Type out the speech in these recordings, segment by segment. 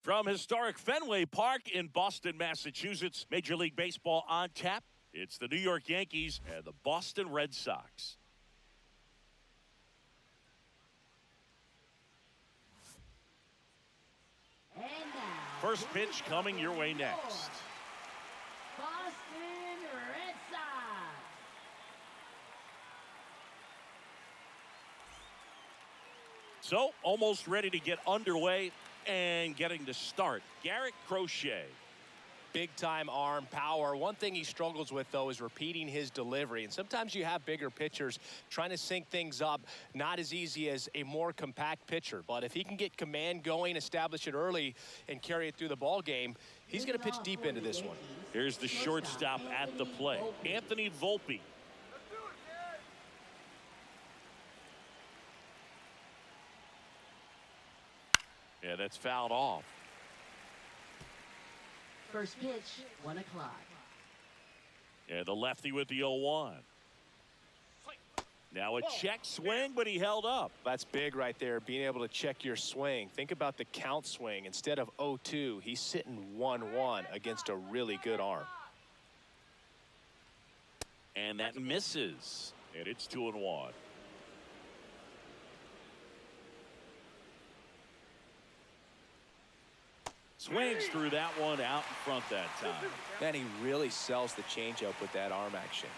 From historic Fenway Park in Boston, Massachusetts, Major League Baseball on tap. It's the New York Yankees and the Boston Red Sox. And now, First pitch coming your way next. Boston Red Sox. So, almost ready to get underway and getting to start. Garrett Crochet. Big-time arm power. One thing he struggles with, though, is repeating his delivery. And sometimes you have bigger pitchers trying to sync things up. Not as easy as a more compact pitcher. But if he can get command going, establish it early, and carry it through the ball game, he's going to pitch deep into this one. Here's the shortstop at the plate, Anthony Volpe. Yeah, that's fouled off. First pitch, 1 o'clock. Yeah, the lefty with the 0-1. Now a check swing, but he held up. That's big right there, being able to check your swing. Think about the count swing. Instead of 0-2, he's sitting 1-1 against a really good arm. And that misses. And it's 2-1. Swings through that one out in front that time. Man, he really sells the changeup with that arm action.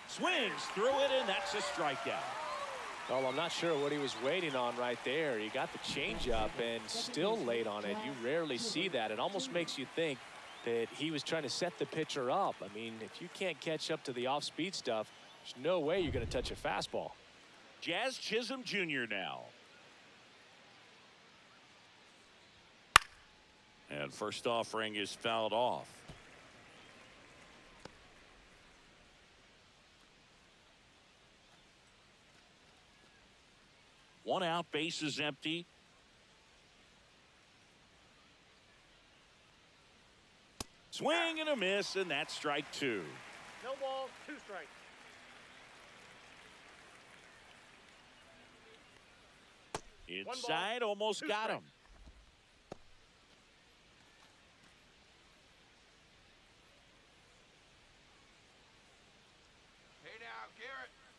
Swings through it, and that's a strikeout. Well, I'm not sure what he was waiting on right there. He got the changeup and still late on it. You rarely see that. It almost makes you think that he was trying to set the pitcher up. I mean, if you can't catch up to the off-speed stuff, there's no way you're going to touch a fastball. Jazz Chisholm Jr. now. And first offering is fouled off. One out, base is empty. Swing and a miss, and that's strike two. No ball, 2 strikes. Inside, almost got him.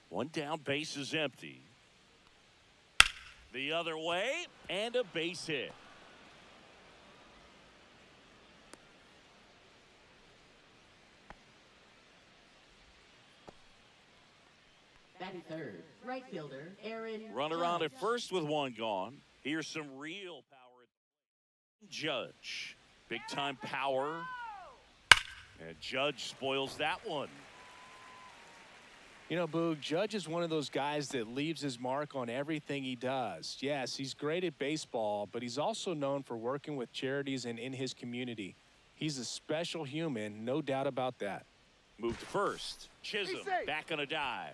One down, base is empty. The other way, and a base hit. Batting third, right fielder, Aaron Runner on at Judge. first with one gone. Here's some real power. Judge. Big time power. And Judge spoils that one. You know, Boog, Judge is one of those guys that leaves his mark on everything he does. Yes, he's great at baseball, but he's also known for working with charities and in his community. He's a special human, no doubt about that. Move to first. Chisholm back on a dive.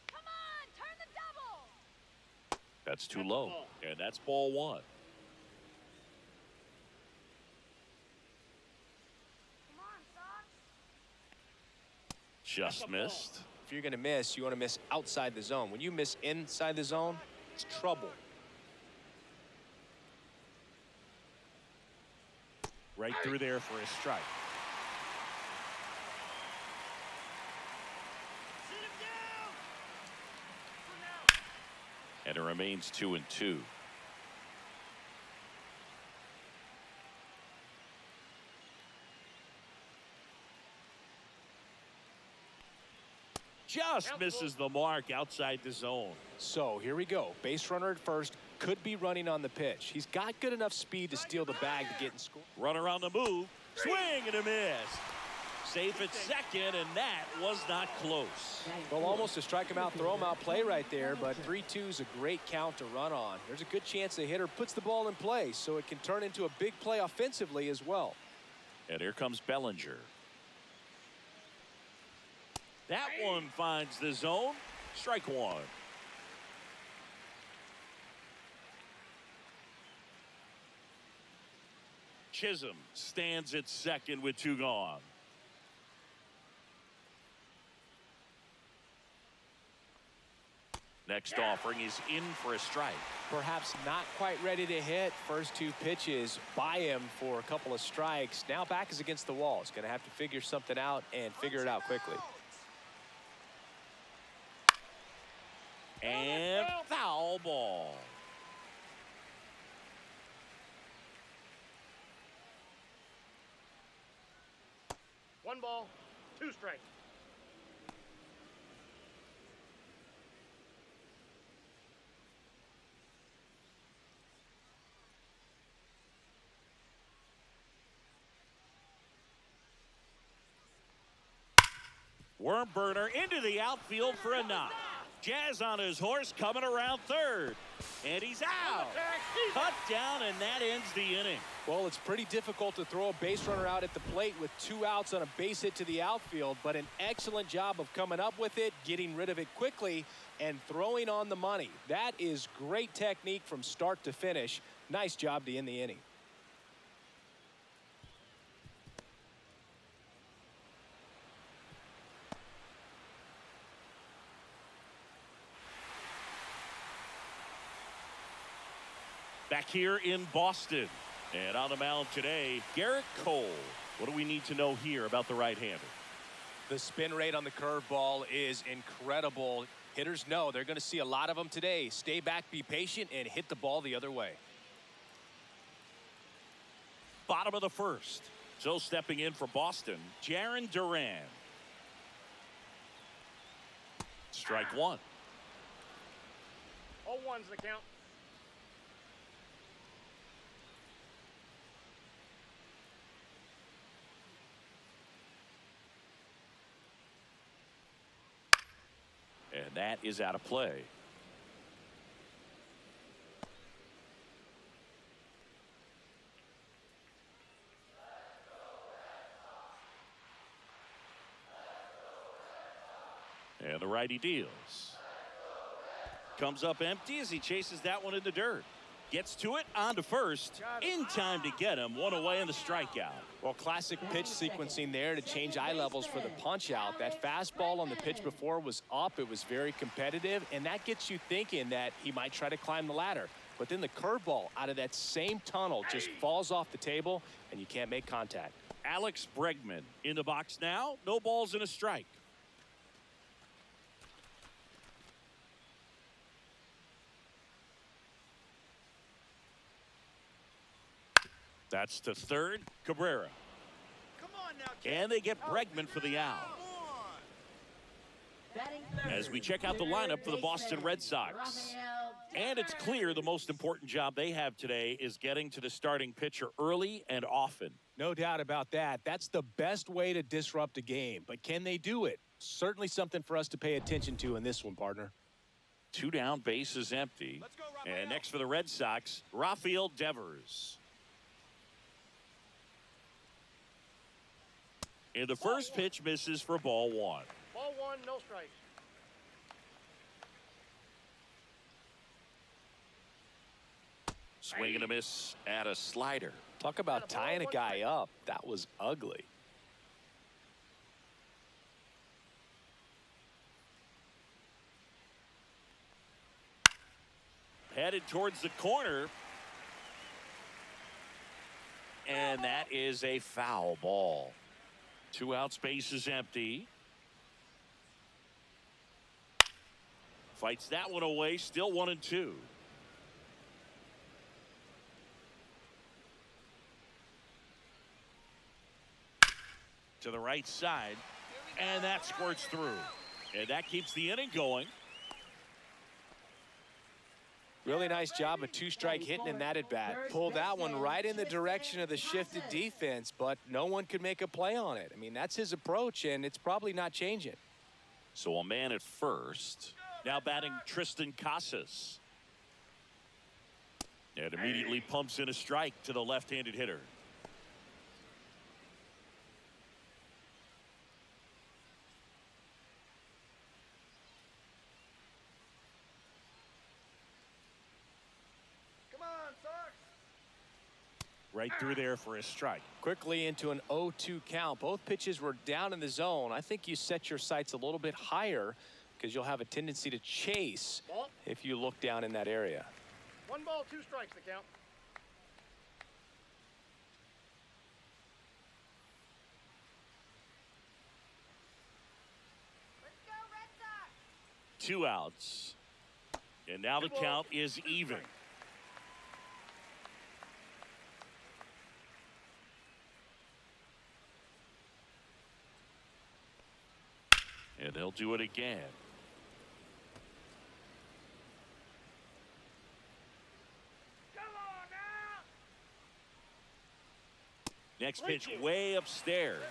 Come on, turn the double. That's too low. And that's ball one. Just missed. If you're going to miss, you want to miss outside the zone. When you miss inside the zone, it's trouble. Right through there for a strike. And it remains 2-2. Just misses the mark outside the zone. So here we go. Base runner at first, could be running on the pitch. He's got good enough speed to steal the bag to get in score. Runner on the move. Swing and a miss. Safe at second, and that was not close. Well, almost a strike him out, throw him out play right there, but 3-2 is a great count to run on. There's a good chance the hitter puts the ball in play, so it can turn into a big play offensively as well. And here comes Bellinger. That one finds the zone. Strike one. Chisholm stands at second with 2 gone. Next offering is in for a strike. Perhaps not quite ready to hit. First two pitches by him for a couple of strikes. Now back is against the wall. He's going to have to figure something out and figure it out quickly. And foul ball. One ball, two strikes. Worm burner into the outfield for a knock. Jazz on his horse coming around third. And he's out. Cut down, and that ends the inning. Well, it's pretty difficult to throw a base runner out at the plate with 2 outs on a base hit to the outfield, but an excellent job of coming up with it, getting rid of it quickly, and throwing on the money. That is great technique from start to finish. Nice job to end the inning. Back here in Boston. And on the mound today, Garrett Cole. What do we need to know here about the right-hander? The spin rate on the curveball is incredible. Hitters know they're going to see a lot of them today. Stay back, be patient, and hit the ball the other way. Bottom of the first. So stepping in for Boston, Jarren Duran. Strike one. All ones the count. And that is out of play. And the righty deals. Comes up empty as he chases that one in the dirt. Gets to it, on to first. In time to get him. One away in the strikeout. Well, classic pitch sequencing there to change eye levels for the punch out. That fastball on the pitch before was up. It was very competitive, and that gets you thinking that he might try to climb the ladder. But then the curveball out of that same tunnel just falls off the table, and you can't make contact. Alex Bregman in the box now. No balls and a strike. That's to third, Cabrera. Come on now, And they get Bregman for the out. As we check out the lineup for the Boston Red Sox. And it's clear the most important job they have today is getting to the starting pitcher early and often. No doubt about that. That's the best way to disrupt a game. But can they do it? Certainly something for us to pay attention to in this one, partner. 2 down, bases empty. And next for the Red Sox, Rafael Devers. And the first pitch misses for ball one. Ball one, no strikes. Swing and a miss at a slider. Talk about tying a guy up. That was ugly. Headed towards the corner. And that is a foul ball. 2 outs, base is empty. Fights that one away, still 1-2. To the right side, and that squirts through. And that keeps the inning going. Really nice job of 2-strike hitting in that at bat. Pulled that one right in the direction of the shifted defense, but no one could make a play on it. I mean, that's his approach, and it's probably not changing. So a man at first. Now batting Tristan Casas. And immediately pumps in a strike to the left-handed hitter. Right through there for a strike. Quickly into an 0-2 count. Both pitches were down in the zone. I think you set your sights a little bit higher because you'll have a tendency to chase Ball. if you look down in that area. 1 ball, 2 strikes the count. Let's go, Red Sox. 2 outs. And now the count is even. And they'll do it again. Come on now. Next pitch way upstairs.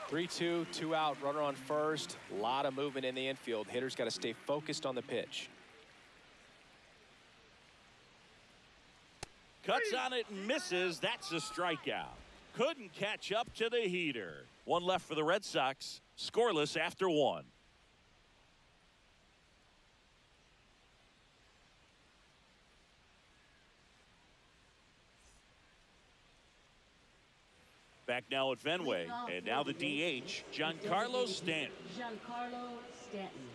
3-2, 2 out, runner on first. A lot of movement in the infield. Hitter's got to stay focused on the pitch. Cuts on it and misses. That's a strikeout. Couldn't catch up to the heater. 1 left for the Red Sox. Scoreless after 1. Back now at Fenway, and now the DH, Giancarlo Stanton. Giancarlo Stanton.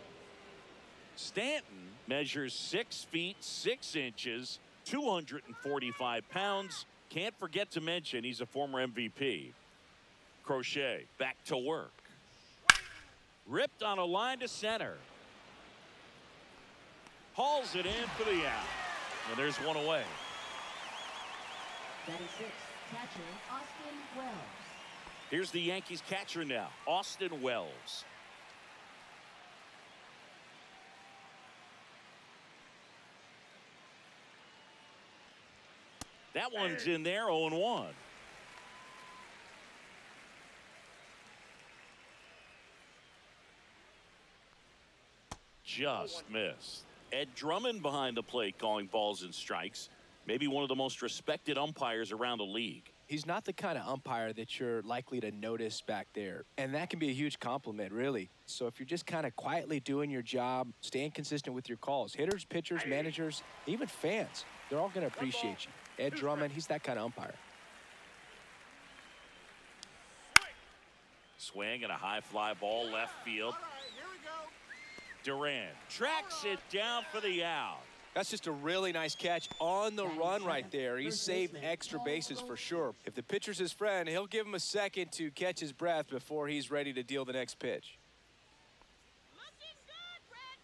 Stanton measures 6 feet 6 inches, 245 pounds. Can't forget to mention he's a former MVP. Crochet back to work. Ripped on a line to center. Hauls it in for the out. And there's 1 away. That is 6. Catcher, Austin Wells. Here's the Yankees catcher now, Austin Wells. That one's in there, 0-1. Just missed. Ed Drummond behind the plate calling balls and strikes. Maybe one of the most respected umpires around the league. He's not the kind of umpire that you're likely to notice back there. And that can be a huge compliment, really. So if you're just kind of quietly doing your job, staying consistent with your calls, hitters, pitchers, managers, even fans, they're all going to appreciate you. Ed Drummond, he's that kind of umpire. Swing and a high fly ball left field. All right, here we go. Durant tracks it down for the out. That's just a really nice catch on the run right there. He saved extra bases for sure. If the pitcher's his friend, he'll give him a second to catch his breath before he's ready to deal the next pitch. Looking good, Red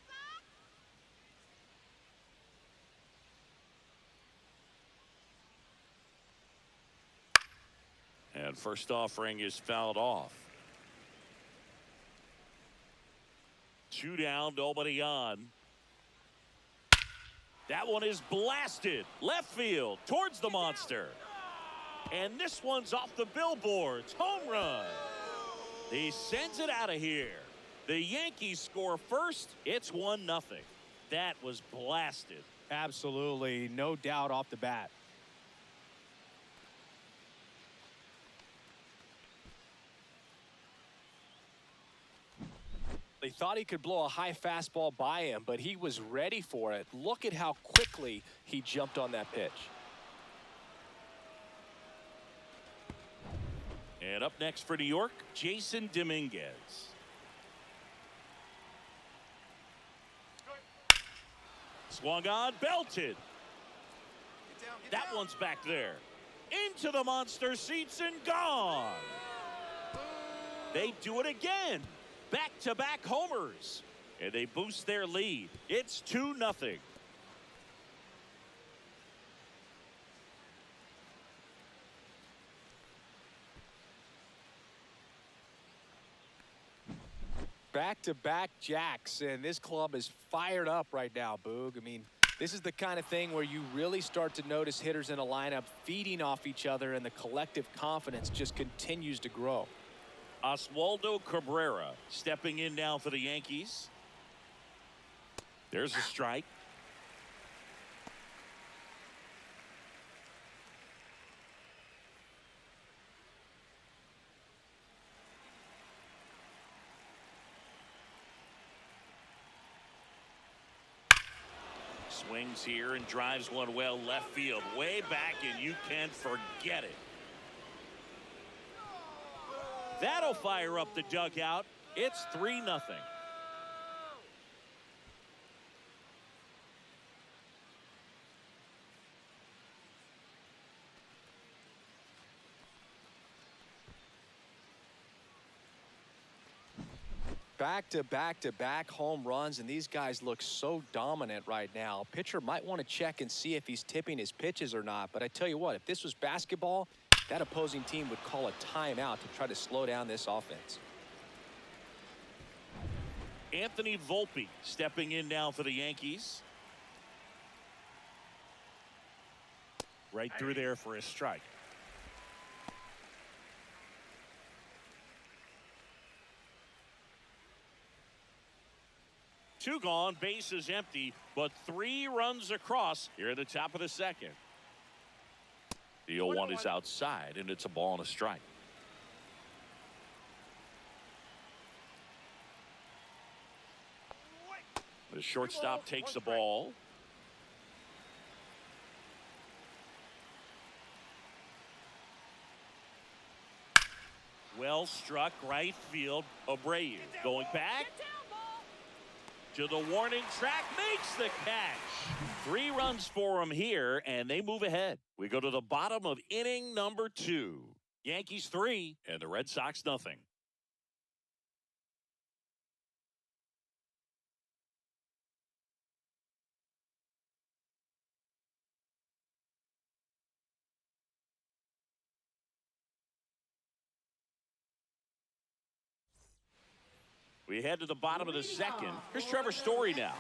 Sox. And first offering is fouled off. 2 down, nobody on. That one is blasted left field towards the monster. And this one's off the billboards. Home run. He sends it out of here. The Yankees score first. It's 1-0. That was blasted. Absolutely, no doubt off the bat. They thought he could blow a high fastball by him, but he was ready for it. Look at how quickly he jumped on that pitch. And up next for New York, Jason Dominguez. Swung on, belted. Get That down. one's back there. Into the monster seats and gone. They do it again. Back-to-back homers. And they boost their lead. It's 2-0. Back-to-back jacks, and this club is fired up right now, Boog. I mean, this is the kind of thing where you really start to notice hitters in a lineup feeding off each other, and the collective confidence just continues to grow. Oswaldo Cabrera stepping in now for the Yankees. There's a strike. Swings here and drives one well left field, way back, and you can forget it. That'll fire up the dugout. It's 3-0. back-to-back-to-back home runs, and these guys look so dominant right now. Pitcher might want to check and see if he's tipping his pitches or not. But I tell you what, if this was basketball, that opposing team would call a timeout to try to slow down this offense. Anthony Volpe stepping in now for the Yankees. Right through there for a strike. Two gone, bases empty, but 3 runs across here at the top of the second. The 0-1 is outside, and it's a ball and a strike. The shortstop takes the ball. Well struck, right field. Abreu going back to the warning track, makes the catch. 3 runs for him here, and they move ahead. We go to the bottom of inning number 2. Yankees 3 and the Red Sox nothing. We head to the bottom of the second. Here's Trevor Story now.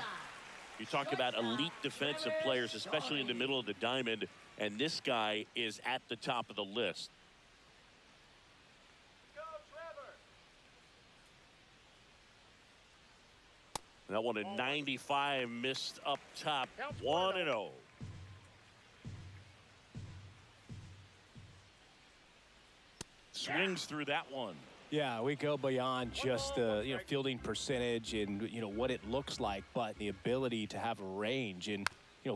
You talk about elite defensive players, especially in the middle of the diamond, and this guy is at the top of the list. Go, Trevor. That one at 95, missed up top. 1-0. Swings through that one. Yeah, we go beyond just the fielding percentage and what it looks like, but the ability to have a range and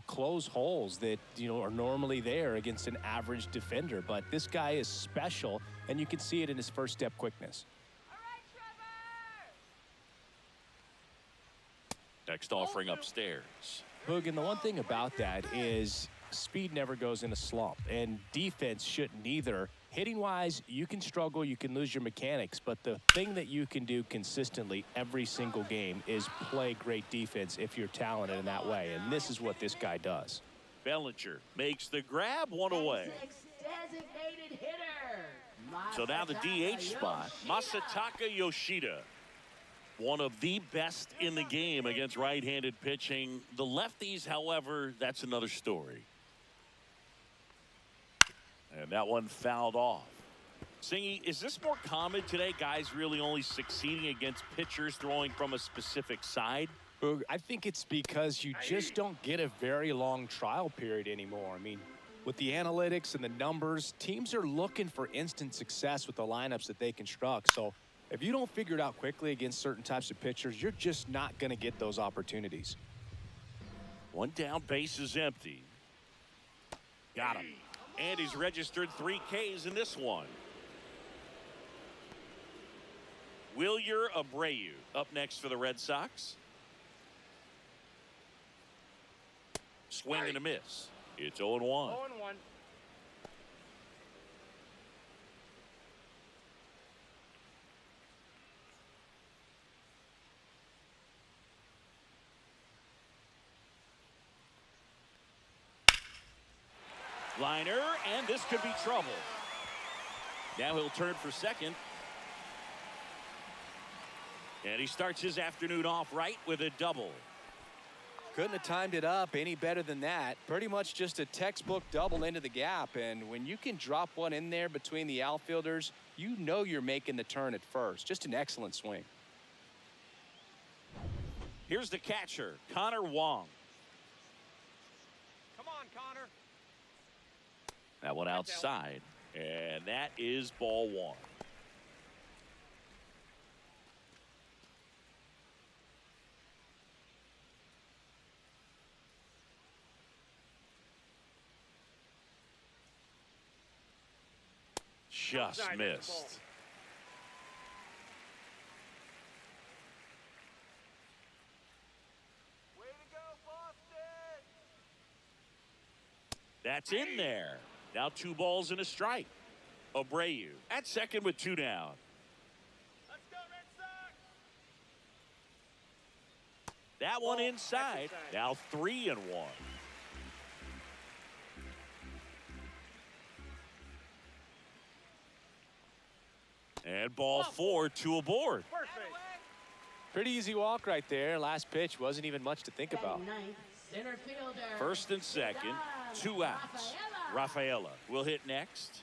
close holes that are normally there against an average defender. But this guy is special, and you can see it in his first step quickness. All right, Trevor. Next offering upstairs. Boog, and the one thing about that is speed never goes in a slump, and defense shouldn't either. Hitting-wise, you can struggle, you can lose your mechanics, but the thing that you can do consistently every single game is play great defense if you're talented in that way, and this is what this guy does. Bellinger makes the grab, 1 away. Designated hitter. So now the DH spot, Masataka Yoshida. One of the best in the game against right-handed pitching. The lefties, however, that's another story. And that one fouled off. Singy, is this more common today? Guys really only succeeding against pitchers throwing from a specific side? I think it's because you just don't get a very long trial period anymore. I mean, with the analytics and the numbers, teams are looking for instant success with the lineups that they construct. So if you don't figure it out quickly against certain types of pitchers, you're just not going to get those opportunities. One down, base is empty. Got him. And he's registered 3 Ks in this one. Wilyer Abreu up next for the Red Sox. Swing and a miss. It's 0-1. 0-1. Liner, and this could be trouble. Now he'll turn for second. And he starts his afternoon off right with a double. Couldn't have timed it up any better than that. Pretty much just a textbook double into the gap. And when you can drop one in there between the outfielders, you know you're making the turn at first. Just an excellent swing. Here's the catcher, Connor Wong. Come on, Connor. That one outside, and that is ball 1. Just Outside, that's the ball. missed. Way to go, Boston. That's in there. Now 2 balls and a strike. Abreu at second with 2 down. Let's go, Red Sox. That one inside. Now 3-1. And ball 4, 2 aboard. First base. Pretty easy walk right there. Last pitch wasn't even much to think about. Batting ninth, center fielder. First and second, 2 outs. Rafaela will hit next.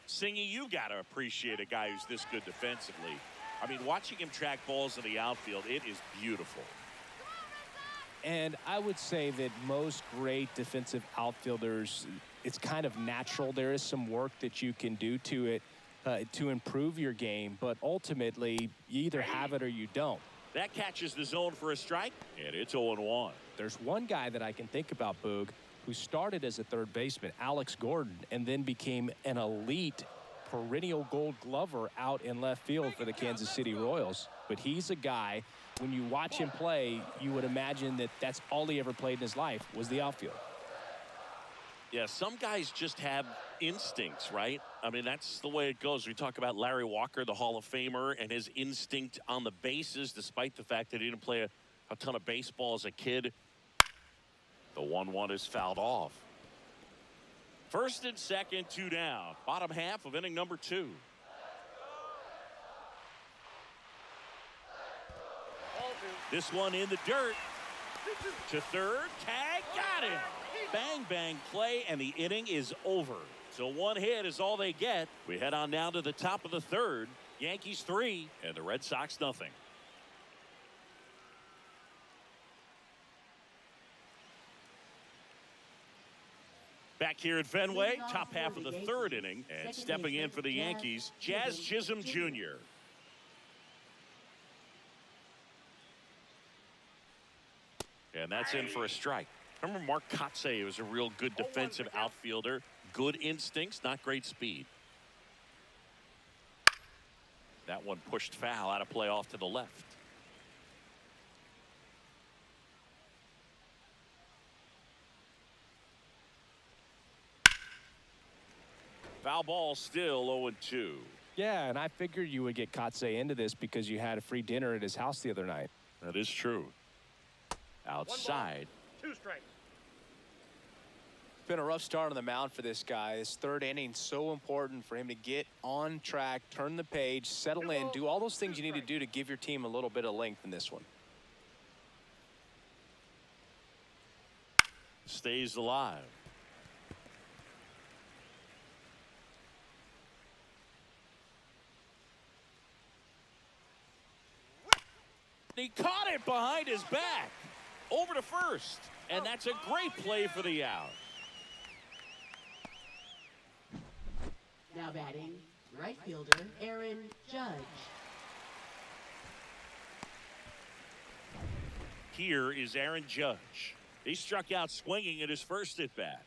Singy, you got to appreciate a guy who's this good defensively. I mean, watching him track balls in the outfield, it is beautiful. And I would say that most great defensive outfielders, it's kind of natural. There is some work that you can do to it to improve your game, but ultimately you either have it or you don't. That catches the zone for a strike, and it's 0-1. There's one guy that I can think about, Boog, who started as a third baseman, Alex Gordon, and then became an elite perennial gold glover out in left field for the Kansas City Royals. But he's a guy, when you watch him play, you would imagine that that's all he ever played in his life was the outfield. Yeah, some guys just have instincts, right? I mean, that's the way it goes. We talk about Larry Walker, the Hall of Famer, and his instinct on the bases, despite the fact that he didn't play a ton of baseball as a kid. The 1-1 is fouled off. First and second, 2 down. Bottom half of inning number 2. This one in the dirt. To third, tag, got him. Bang, bang play, and the inning is over. So 1 hit is all they get. We head on down to the top of the third. Yankees 3 and the Red Sox nothing. Back here at Fenway, top half of the third inning, and stepping in for the Yankees, Jazz Chisholm Jr. And that's in for a strike. Remember Mark Kotsay was a real good defensive outfielder. Good instincts, not great speed. That one pushed foul, out of play off to the left. Foul ball, still 0-2. Yeah, and I figured you would get Kotsay into this because you had a free dinner at his house the other night. That is true. Outside. 2 strikes. Been a rough start on the mound for this guy. His third inning so important for him to get on track, turn the page, settle in, do all those things you need to do to give your team a little bit of length in this one. Stays alive. He caught it behind his back. Over to first. And that's a great play for the out. Now batting, right fielder Aaron Judge. Here is Aaron Judge. He struck out swinging at his first at bat.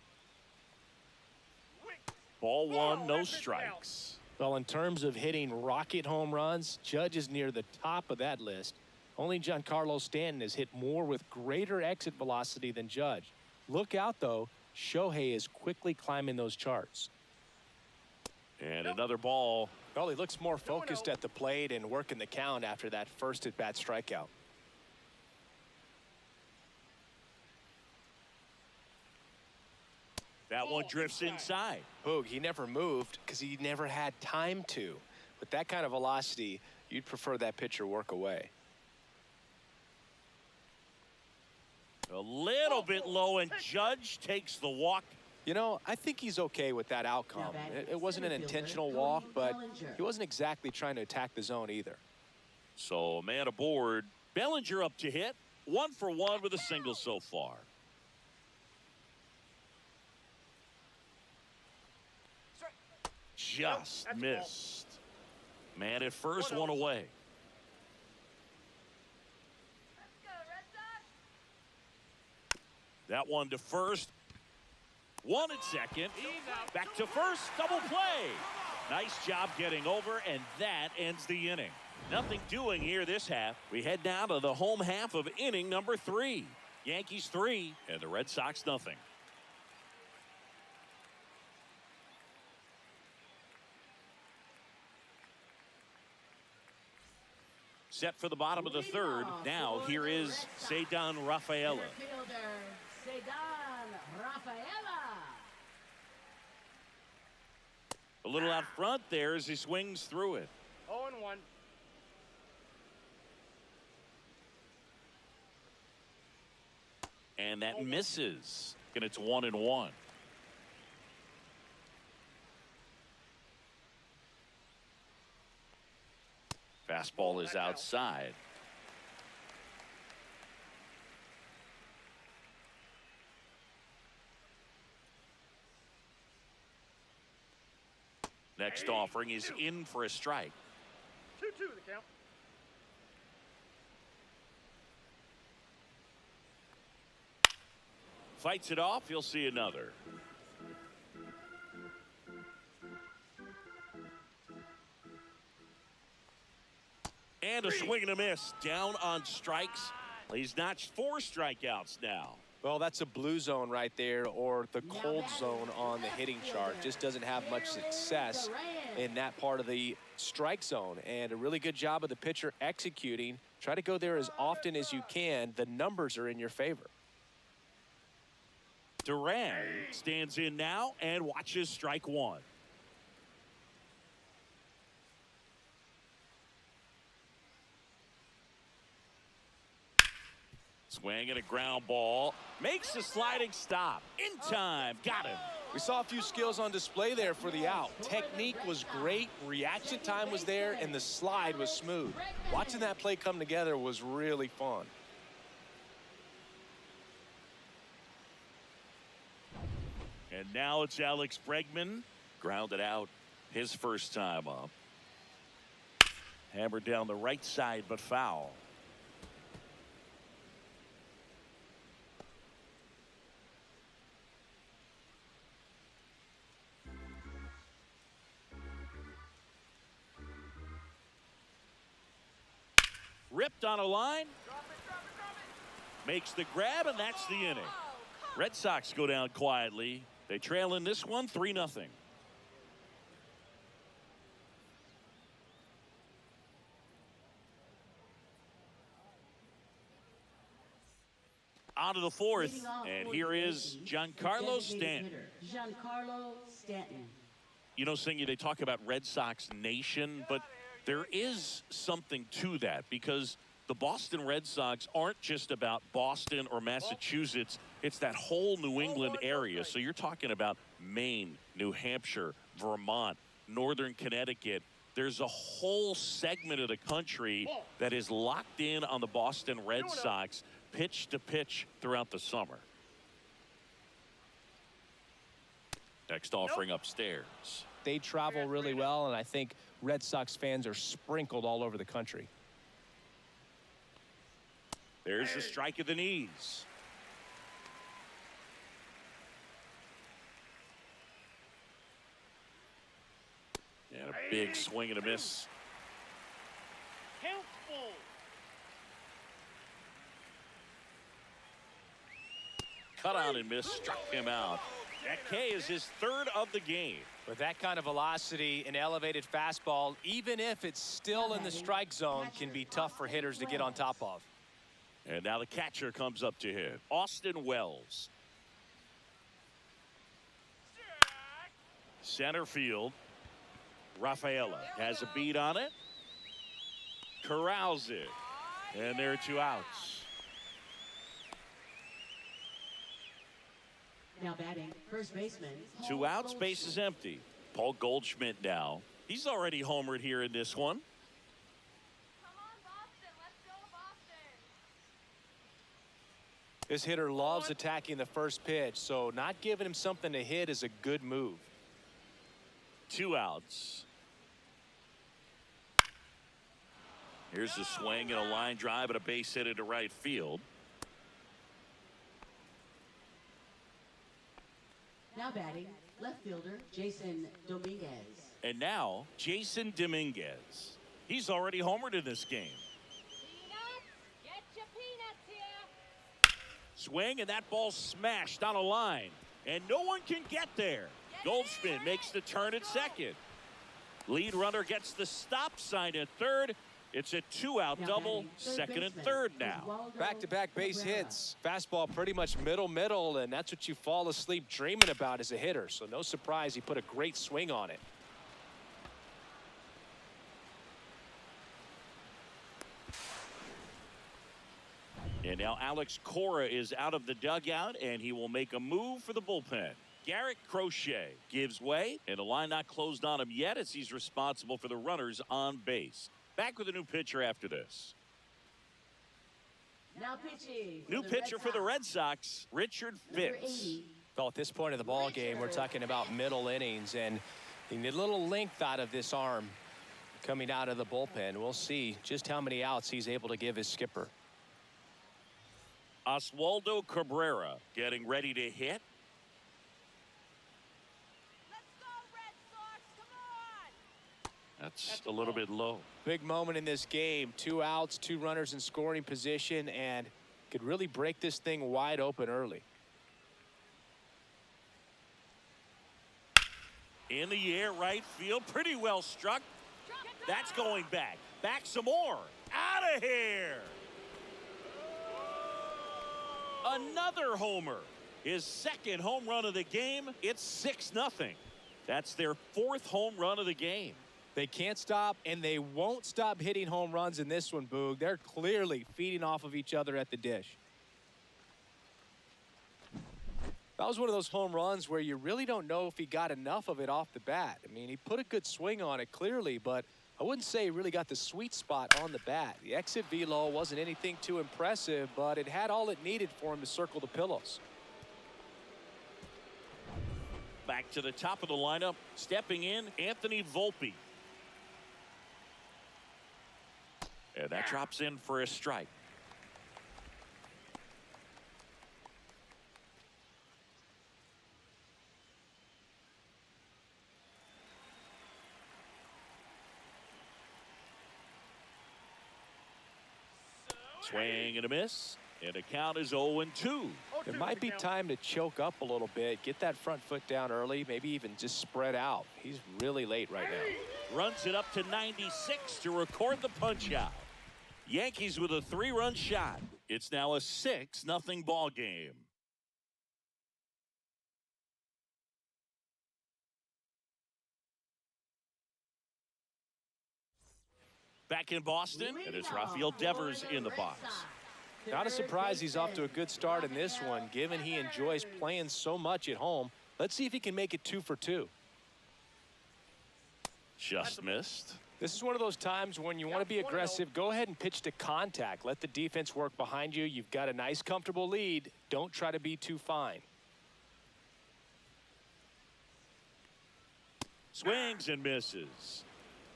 Ball 1, no strikes. Well, in terms of hitting rocket home runs, Judge is near the top of that list. Only Giancarlo Stanton has hit more with greater exit velocity than Judge. Look out, though. Shohei is quickly climbing those charts. And another ball. Well, he looks more focused at the plate and working the count after that first at-bat strikeout. That one drifts inside. Boog, he never moved because he never had time to. With that kind of velocity, you'd prefer that pitcher work away. A little bit low, and Judge takes the walk. You know, I think he's okay with that outcome. It wasn't an intentional walk, but he wasn't exactly trying to attack the zone either. So a man aboard. Bellinger up to hit. 1 for 1 with a single so far. Just missed. Man at first, 1 away. That one to first. 1 at second. Back to first. Double play. Nice job getting over, and that ends the inning. Nothing doing here this half. We head down to the home half of inning number 3. Yankees 3 and the Red Sox nothing. Set for the bottom of the third. Now here is Cedar Rafaela. Center fielder, Cedar Rafaela. A little out front there as he swings through it. 0-1. And that misses. And it's 1-1. Fastball is outside. Next offering is in for a strike. 2-2 the count. Fights it off. You'll see another. And a swing and a miss. Down on strikes. He's notched 4 strikeouts now. Well, that's a blue zone right there, or the cold zone on the hitting chart. Just doesn't have much success in that part of the strike zone. And a really good job of the pitcher executing. Try to go there as often as you can. The numbers are in your favor. Duran stands in now and watches strike 1. Swing and a ground ball. Makes a sliding stop. In time. Got him. We saw a few skills on display there for the out. Technique was great. Reaction time was there. And the slide was smooth. Watching that play come together was really fun. And now it's Alex Bregman. Grounded out his first time up. Hammered down the right side, but foul. Ripped on a line. Makes the grab, and that's the inning. Red Sox go down quietly. They trail in this one 3-0. On to the fourth, and here is Giancarlo Stanton. Giancarlo Stanton. You know, Singy, they talk about Red Sox Nation, but there is something to that because the Boston Red Sox aren't just about Boston or Massachusetts. It's that whole New England area. So you're talking about Maine, New Hampshire, Vermont, Northern Connecticut. There's a whole segment of the country that is locked in on the Boston Red Sox pitch to pitch throughout the summer. Next offering upstairs. They travel really well, and I think Red Sox fans are sprinkled all over the country. There's the strike of the knees. And a big swing and a miss. Count full. Cut on and miss, struck him out. That K is his third of the game. With that kind of velocity, an elevated fastball, even if it's still in the strike zone, can be tough for hitters to get on top of. And now the catcher comes up to hit. Austin Wells. Center field. Rafaela has a beat on it. Corrals it. And there are 2 outs. Now batting, first baseman. 2 outs, base is empty. Paul Goldschmidt now. He's already homered here in this one. Come on, Boston. Let's go, Boston. This hitter loves attacking the first pitch, so not giving him something to hit is a good move. 2 outs. Here's the swing and a line drive and a base hit into right field. Now batting, left fielder Jason Dominguez. And now Jason Dominguez. He's already homered in this game. Peanuts, get your peanuts here. Swing, and that ball smashed on a line. And no one can get there. Goldschmidt makes the turn at second. Lead runner gets the stop sign at third. It's a 2-out double, second and third now. Back-to-back base hits. Fastball pretty much middle, and that's what you fall asleep dreaming about as a hitter. So no surprise he put a great swing on it. And now Alex Cora is out of the dugout, and he will make a move for the bullpen. Garrett Crochet gives way, and the line not closed on him yet as he's responsible for the runners on base. Back with a new pitcher after this. Now pitching. New pitcher for the Red Sox, Richard Fitz. Well, at this point of the ball game, we're talking about middle innings, and you need a little length out of this arm coming out of the bullpen. We'll see just how many outs he's able to give his skipper. Oswaldo Cabrera getting ready to hit. That's a little bit low. Big moment in this game. 2 outs, 2 runners in scoring position, and could really break this thing wide open early. In the air, right field, pretty well struck. That's going back. Back some more. Out of here. Another homer. His second home run of the game. It's 6-0. That's their 4th home run of the game. They can't stop, and they won't stop hitting home runs in this one, Boog. They're clearly feeding off of each other at the dish. That was one of those home runs where you really don't know if he got enough of it off the bat. I mean, he put a good swing on it clearly, but I wouldn't say he really got the sweet spot on the bat. The exit velo wasn't anything too impressive, but it had all it needed for him to circle the pillows. Back to the top of the lineup, stepping in, Anthony Volpe. And that drops in for a strike. Swing and a miss, and the count is 0-2. It might be time to choke up a little bit, get that front foot down early, maybe even just spread out. He's really late right now. Runs it up to 96 to record the punch out. Yankees with a 3-run shot. It's now a 6-0 ball game. Back in Boston, and it's Rafael Devers in the box. Not a surprise he's off to a good start in this one, given he enjoys playing so much at home. Let's see if he can make it 2 for 2. Just missed. This is one of those times when you want to be aggressive. Go ahead and pitch to contact. Let the defense work behind you. You've got a nice, comfortable lead. Don't try to be too fine. Swings and misses.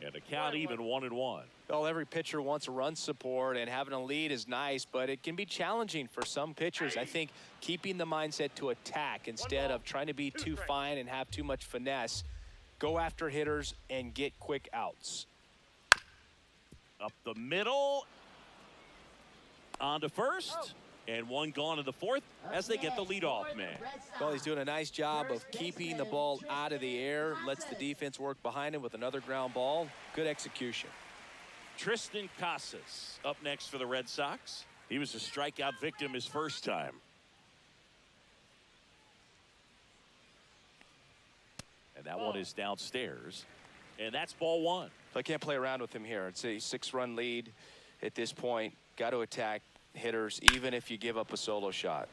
And the count even 1-1. Well, every pitcher wants a run support, and having a lead is nice, but it can be challenging for some pitchers. I think keeping the mindset to attack instead of trying to be too fine and have too much finesse. Go after hitters and get quick outs. Up the middle. On to first. And one gone in the 4th as they get the leadoff man. Well, he's doing a nice job of keeping the ball out of the air. Lets the defense work behind him with another ground ball. Good execution. Tristan Casas up next for the Red Sox. He was a strikeout victim his first time. And that one is downstairs. And that's ball 1. I can't play around with him here. It's a 6-run lead at this point. Got to attack hitters, even if you give up a solo shot.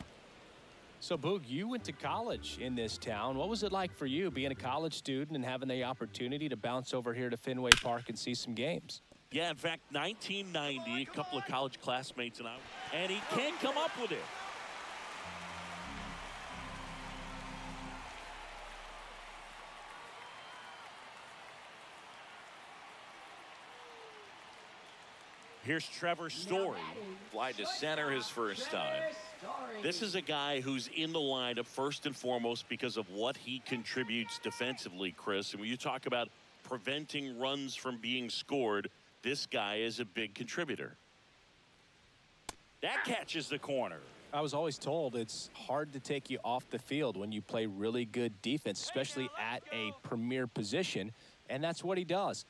So, Boog, you went to college in this town. What was it like for you being a college student and having the opportunity to bounce over here to Fenway Park and see some games? Yeah, in fact, 1990, a couple of college classmates and he can't come up with it. Here's Trevor Story. Fly to center his first time. This is a guy who's in the lineup first and foremost because of what he contributes defensively, Chris. And when you talk about preventing runs from being scored, this guy is a big contributor. That catches the corner. I was always told it's hard to take you off the field when you play really good defense, especially at a premier position, and that's what he does.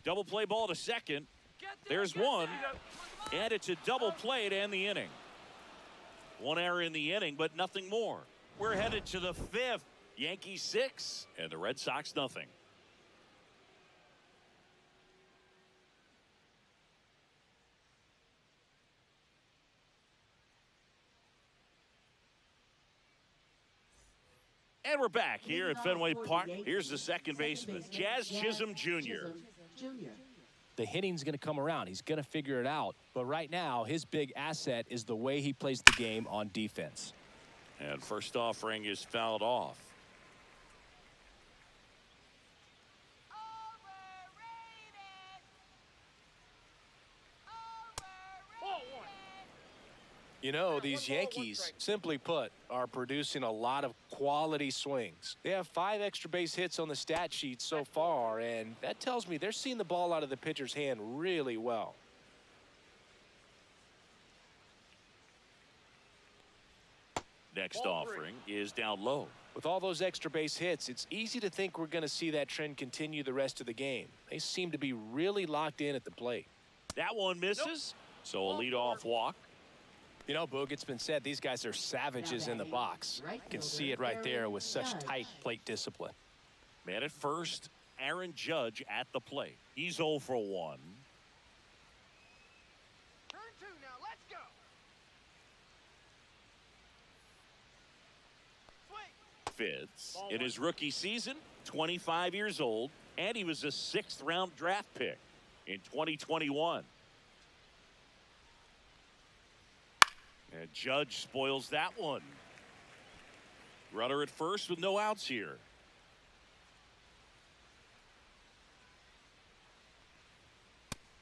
Double play ball to second. There's one. And it's a double play to end the inning. One error in the inning, but nothing more. We're headed to the fifth. Yankees 6 and the Red Sox nothing. And we're back here at Fenway Park. Here's the second baseman, Jazz Chisholm Jr. The hitting's going to come around. He's going to figure it out. But right now, his big asset is the way he plays the game on defense. And first offering is fouled off. You know, these Yankees, simply put, are producing a lot of quality swings. They have 5 extra base hits on the stat sheet so far, and that tells me they're seeing the ball out of the pitcher's hand really well. Next offering is down low. With all those extra base hits, it's easy to think we're going to see that trend continue the rest of the game. They seem to be really locked in at the plate. That one misses, so a leadoff walk. You know, Boog, it's been said these guys are savages in the box. You can see it right there with such tight plate discipline. Man at first, Aaron Judge at the plate. He's 0 for 1. Turn 2 now. Let's go. Swing. Fitz, in his rookie season, 25 years old, and he was a 6th-round draft pick in 2021. And Judge spoils that one. Runner at first with no outs here.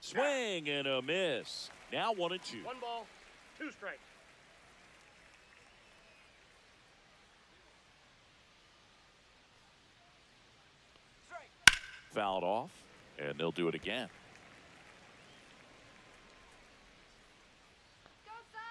Swing and a miss. Now 1-2. 1 ball, 2 strikes. Strike. Fouled off, and they'll do it again. Go Sox!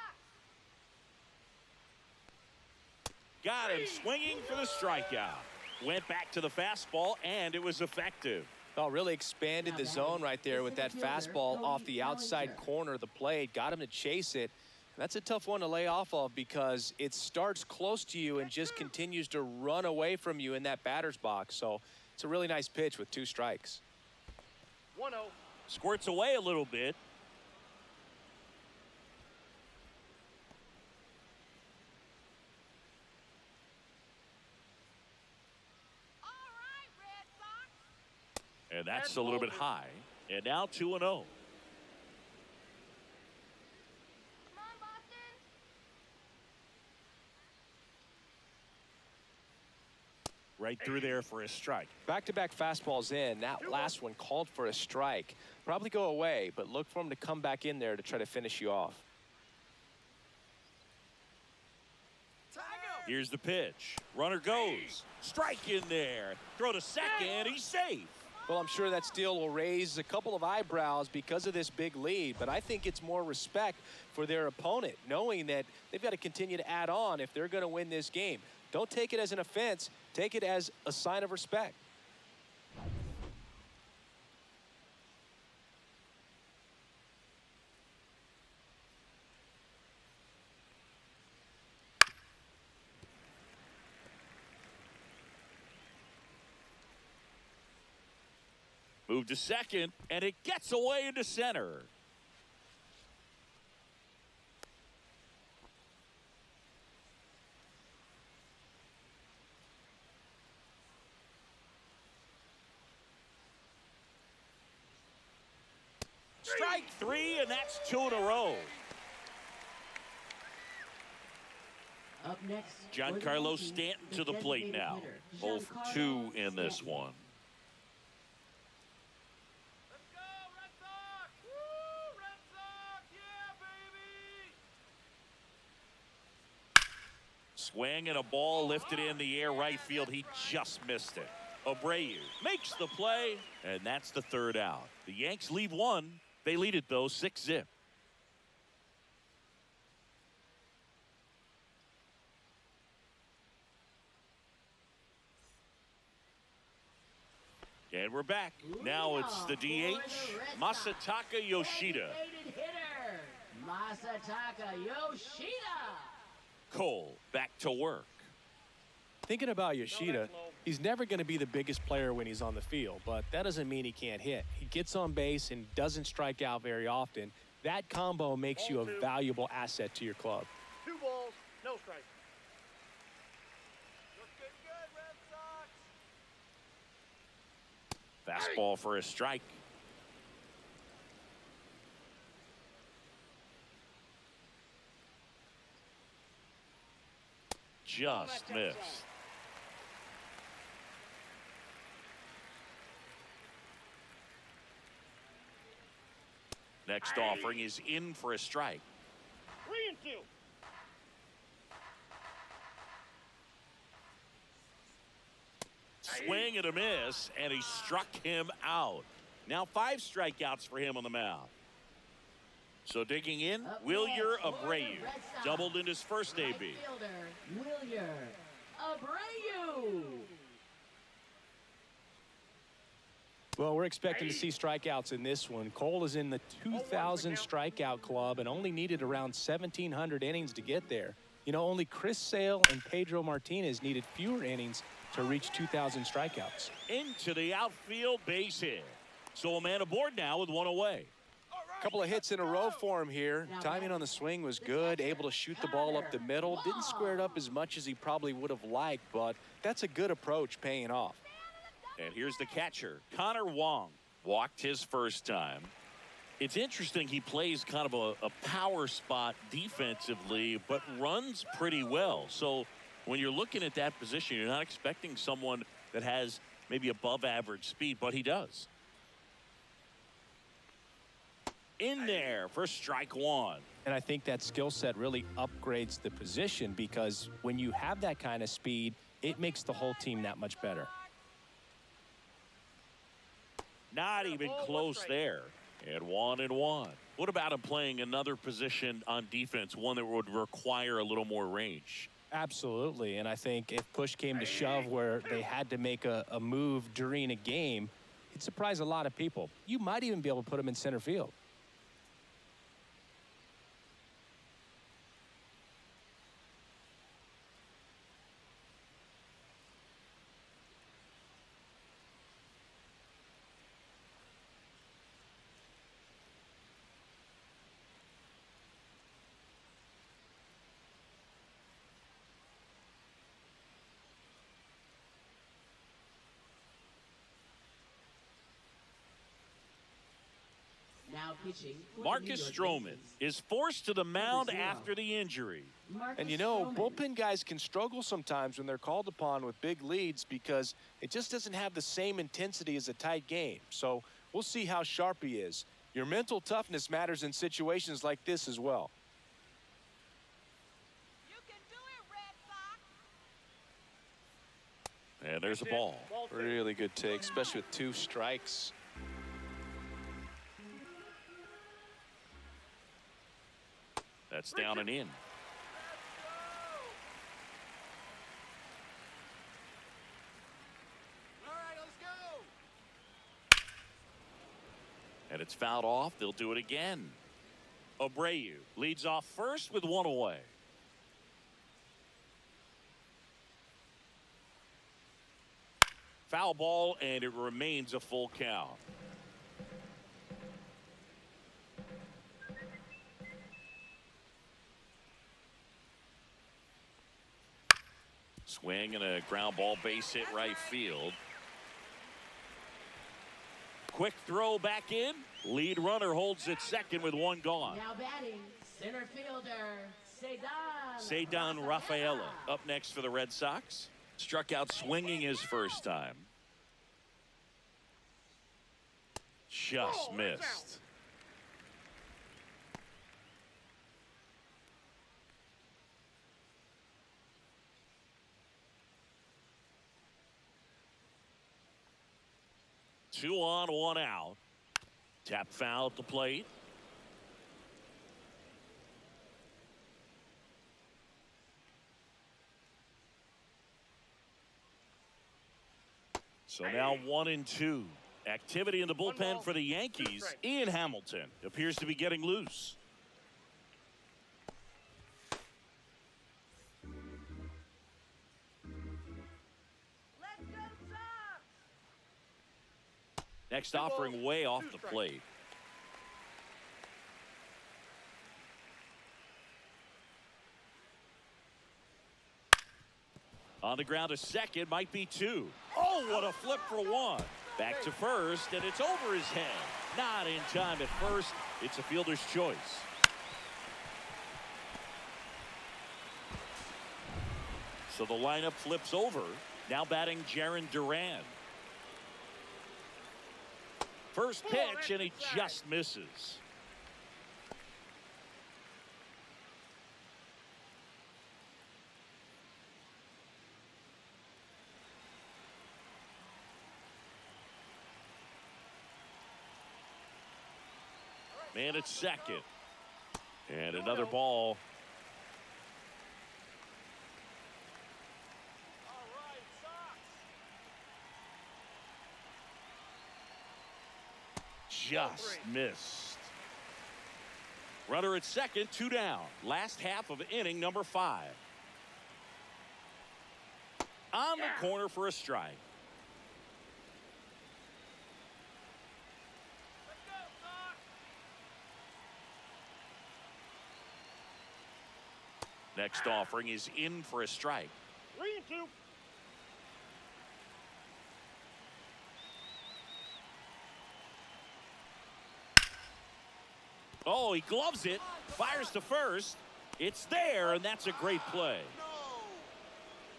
Got him swinging for the strikeout. Went back to the fastball, and it was effective. Oh, really expanded the zone right there with that fastball off the outside corner of the plate. Got him to chase it. That's a tough one to lay off of because it starts close to you and just continues to run away from you in that batter's box. So it's a really nice pitch with 2 strikes. 1-0. Squirts away a little bit. All right, Red Sox! And that's a little bit high. And now 2-0. Come on, Boston! Right through there for a strike. Back-to-back fastballs in. That last one called for a strike. Probably go away, but look for him to come back in there to try to finish you off. Here's the pitch. Runner goes. Strike in there. Throw to second. He's safe. Well, I'm sure that steal will raise a couple of eyebrows because of this big lead, but I think it's more respect for their opponent, knowing that they've got to continue to add on if they're going to win this game. Don't take it as an offense. Take it as a sign of respect. Move to second, and it gets away into center. Strike 3, and that's 2 in a row. Up next, Giancarlo Stanton to the plate now. 0 for 2 in this one. Let's go, Red Sox! Woo, Red Sox! Yeah, baby! Swing and a ball lifted in the air right field. He just missed it. Abreu makes the play, and that's the 3rd out. The Yanks leave 1. They lead it, though, 6-0. And we're back. Now it's the DH, Masataka Yoshida. Designated hitter, Masataka Yoshida. Cole back to work. Thinking about Yoshida, he's never going to be the biggest player when he's on the field, but that doesn't mean he can't hit. He gets on base and doesn't strike out very often. That combo makes you a valuable asset to your club. 2 balls, no strike. Looking good, Red Sox. Fastball for a strike. Just missed. Next offering is in for a strike. 3-2. Swing and a miss, and he struck him out. Now 5 strikeouts for him on the mound. So digging in, Wilyer Abreu doubled in his first Right AB. fielder, Wilyer Abreu. Well, we're expecting to see strikeouts in this one. Cole is in the 2,000 strikeout club and only needed around 1,700 innings to get there. You know, only Chris Sale and Pedro Martinez needed fewer innings to reach 2,000 strikeouts. Into the outfield, base hit. So a man aboard now with 1 away. Couple of hits in a row for him here. Timing on the swing was good, able to shoot the ball up the middle. Didn't square it up as much as he probably would have liked, but that's a good approach paying off. And here's the catcher, Connor Wong. Walked his first time. It's interesting he plays kind of a power spot defensively, but runs pretty well. So when you're looking at that position, you're not expecting someone that has maybe above average speed, but he does. In there for strike 1. And I think that skill set really upgrades the position because when you have that kind of speed, it makes the whole team that much better. Not even close there. And 1-1. What about him playing another position on defense, one that would require a little more range? Absolutely. And I think if push came to shove where they had to make a move during a game, it'd surprise a lot of people. You might even be able to put him in center field. Now pitching for Marcus the New York Stroman Yankees. is forced to the mound Number 0. after the injury. Marcus And you know, Stroman. bullpen guys can struggle sometimes when they're called upon with big leads because it just doesn't have the same intensity as a tight game. So we'll see how sharp he is. Your mental toughness matters in situations like this as well. You can do it, Red Sox. And there's a ball. Ball 2. Really good take, especially with 2 strikes. That's down and in. All right, let's go. And it's fouled off. They'll do it again. Abreu leads off first with 1 away. Foul ball, and it remains a full count. Swing and a ground ball, base hit right field. Quick throw back in. Lead runner holds at second with 1 gone. Now batting, center fielder, Cedar Rafaela up next for the Red Sox. Struck out swinging his first time. Just missed. Two on, 1 out. Tap foul at the plate. So now 1-2. Activity in the bullpen for the Yankees. Ian Hamilton appears to be getting loose. Let's go, Sox! Next offering way off the plate. On the ground, a second, might be two. Oh, what a flip for one. Back to first, and it's over his head. Not in time at first. It's a fielder's choice. So the lineup flips over. Now batting Jarren Duran. First pitch, and he just misses. Man at second. And another ball. All right, Sox! Just missed. Runner at second, 2 down. Last half of inning number 5. On the corner for a strike. Let's go, Sox! Next offering is in for a strike. 3-2. Oh, he gloves it, fires to first. It's there, and that's a great play.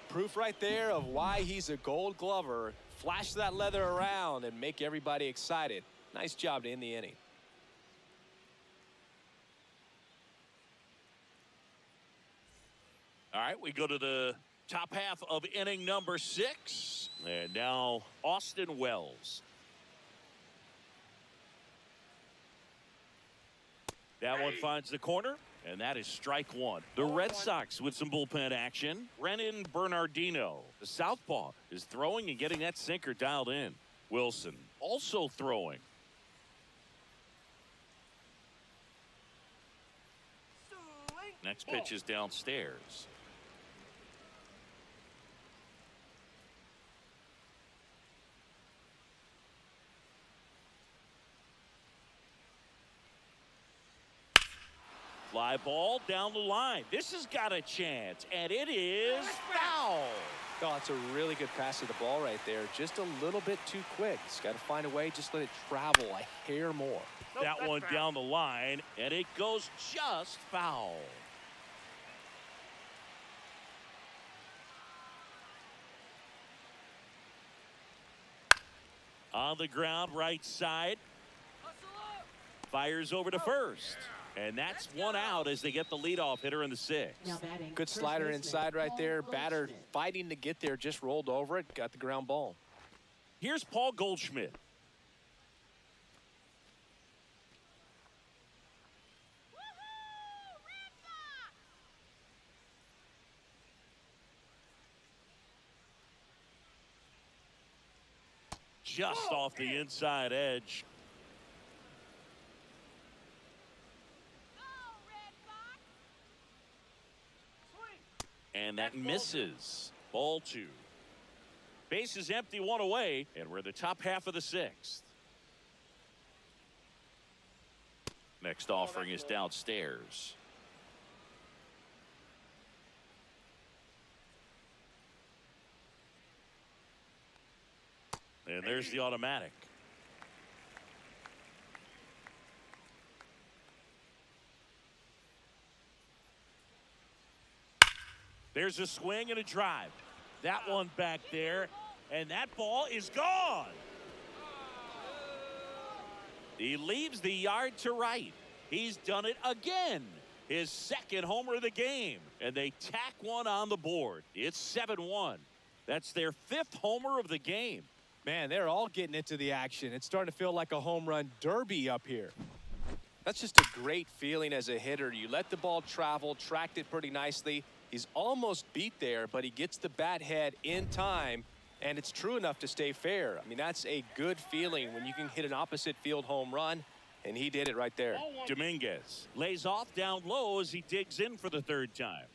Proof right there of why he's a Gold Glover. Flash that leather around and make everybody excited. Nice job to end the inning. All right, we go to the top half of inning number 6. And now Austin Wells. That one finds the corner, and that is strike one. The Red Sox with some bullpen action. Brennan Bernardino, the southpaw, is throwing and getting that sinker dialed in. Wilson also throwing. Next pitch is downstairs. Fly ball down the line. This has got a chance, and it is foul. Oh, it's a really good pass to the ball right there. Just a little bit too quick. He's got to find a way. Just let it travel a hair more. That one down the line, and it goes just foul. On the ground, right side. Fires over to first. And that's one out as they get the leadoff hitter in the 6th. Now batting, Good first slider baseman, inside right Paul there. Batter Goldschmidt. fighting to get there. Just rolled over it. Got the ground ball. Here's Paul Goldschmidt. Just off the inside edge. And that misses. Ball 2. Base is empty, 1 away, and we're the top half of the 6th. Next offering is downstairs. And there's the automatic. There's a swing and a drive. That one back there, and that ball is gone. He leaves the yard to right. He's done it again. His 2nd homer of the game, and they tack one on the board. It's 7-1. That's their 5th homer of the game. Man, they're all getting into the action. It's starting to feel like a home run derby up here. That's just a great feeling as a hitter. You let the ball travel, tracked it pretty nicely. He's almost beat there, but he gets the bat head in time, And it's true enough to stay fair. I mean, that's a good feeling when you can hit an opposite field home run, and he did it right there. Dominguez lays off down low as he digs in for the third time.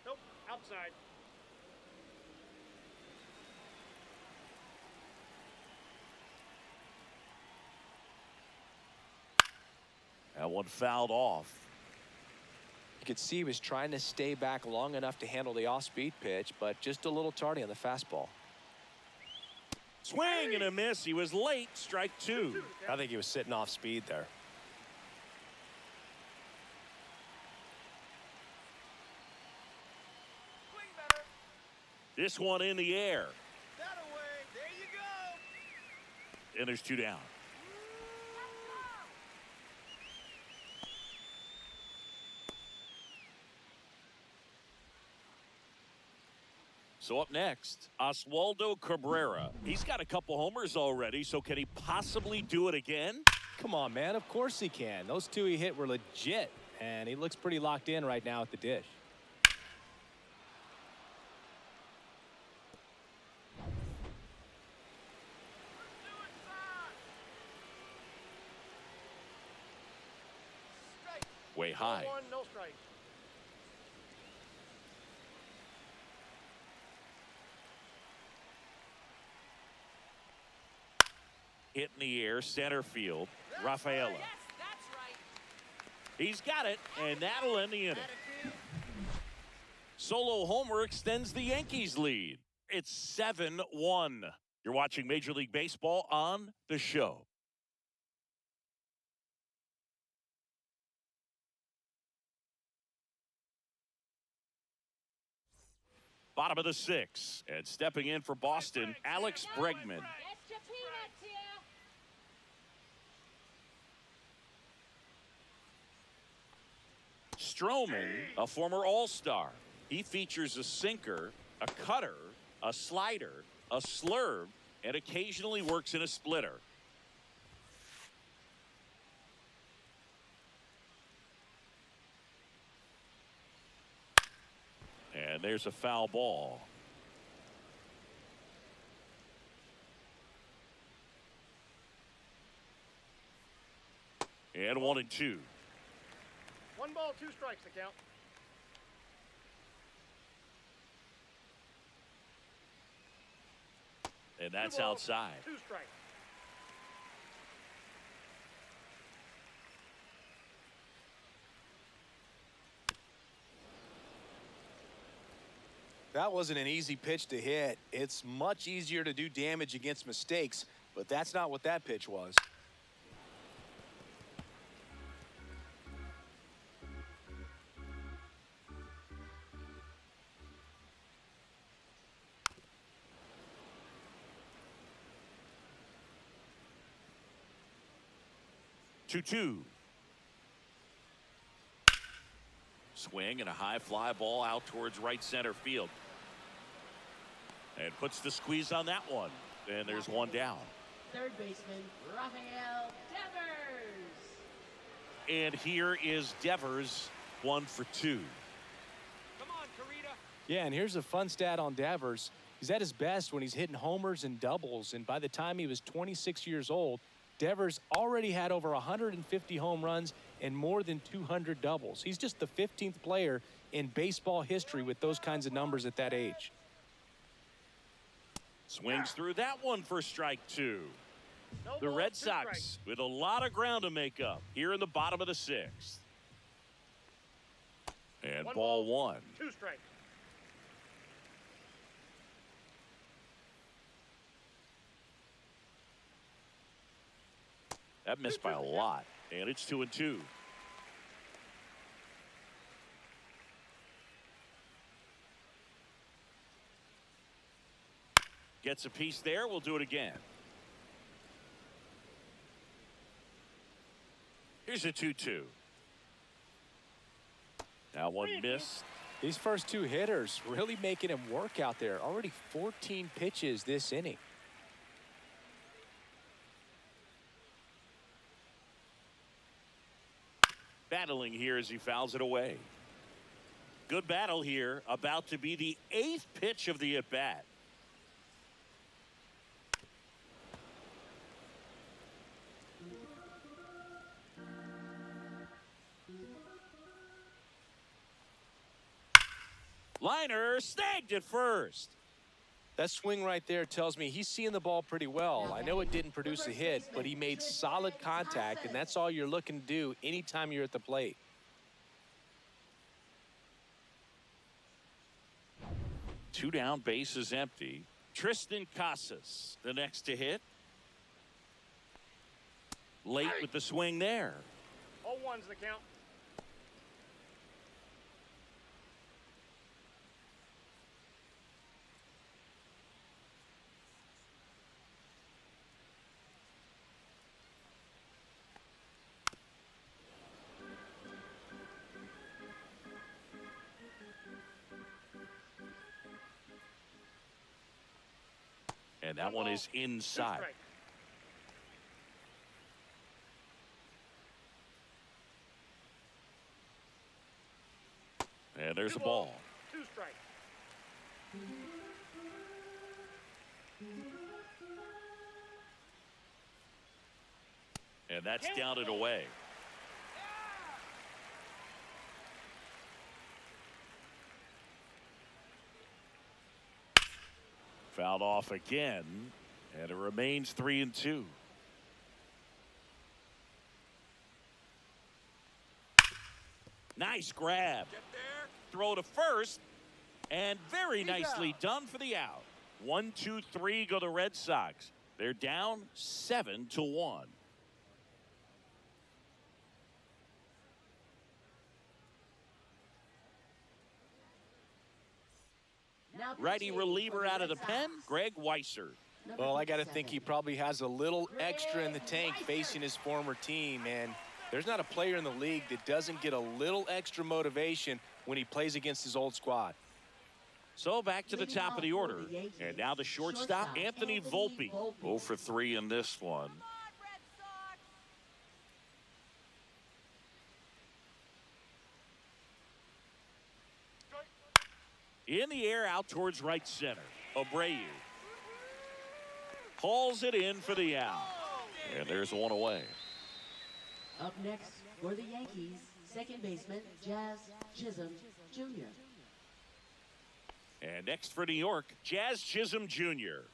Nope, outside. That one fouled off. You could see he was trying to stay back long enough to handle the off-speed pitch, but just a little tardy on the fastball. Swing and a miss. He was late. Strike two. I think he was sitting off speed there. Swing better. This one in the air. That away. There you go. And there's two down. So up next, Oswaldo Cabrera. He's got a couple homers already, so can he possibly do it again? Come on, man. Of course he can. Those two he hit were legit, and he looks pretty locked in right now at the dish. Strike. Way high. 1, no strikes. Hit in the air, center field. Rafaela. Yes, that's right. He's got it, and that'll end the inning. Attitude. Solo homer extends the Yankees lead. It's 7-1. You're watching Major League Baseball on The Show. Bottom of the sixth, and stepping in for Boston, Alex Bregman. Get your peanuts here. Stroman, a former All-Star. He features a sinker, a cutter, a slider, a slurve, and occasionally works in a splitter. And there's a foul ball. And 1-2. 1 ball, 2 strikes to count. And that's 2 balls, outside. 2 strikes. That wasn't an easy pitch to hit. It's much easier to do damage against mistakes, but that's not what that pitch was. Two. Swing and a high fly ball out towards right center field. And puts the squeeze on that one. And there's one down. Third baseman, Rafael Devers. And here is Devers, 1 for 2. Come on, Carita. Yeah, and here's a fun stat on Devers. He's at his best when he's hitting homers and doubles, and by the time he was 26 years old, Devers already had over 150 home runs and more than 200 doubles. He's just the 15th player in baseball history with those kinds of numbers at that age. Swings through that one for strike 2. No The balls, Red 2 Sox strikes. with a lot of ground to make up here in the bottom of the sixth. And 1 ball 1. 2 strikes. That missed by a lot. And it's 2-2. Gets a piece there. We'll do it again. Here's a 2-2. Now one missed. These first two hitters really making him work out there. Already 14 pitches this inning. Battling here as he fouls it away. Good battle here. About to be the 8th pitch of the at-bat. Liner snagged at first. That swing right there tells me he's seeing the ball pretty well. I know it didn't produce a hit, but he made solid contact, and that's all you're looking to do anytime you're at the plate. Two down, base is empty. Tristan Casas, the next to hit. Late with the swing there. All ones the count. And that one is inside. And there's the ball. 2 strikes. And that's down and away. Fouled off again, and it remains 3-2. Nice grab. Throw to first, and very nicely done for the out. 1, 2, 3 go the Red Sox. They're down 7-1. Righty reliever out of the pen, Greg Weiser. Well, I got to think he probably has a little extra in the tank facing his former team, and there's not a player in the league that doesn't get a little extra motivation when he plays against his old squad. So back to the top of the order, and now the shortstop, Anthony Volpe. 0 for 3 in this one. Come on, Red Sox. In the air, out towards right center. Abreu hauls it in for the out. And there's one away. Up next for the Yankees, second baseman Jazz Chisholm Jr. And next for New York, Jazz Chisholm Jr.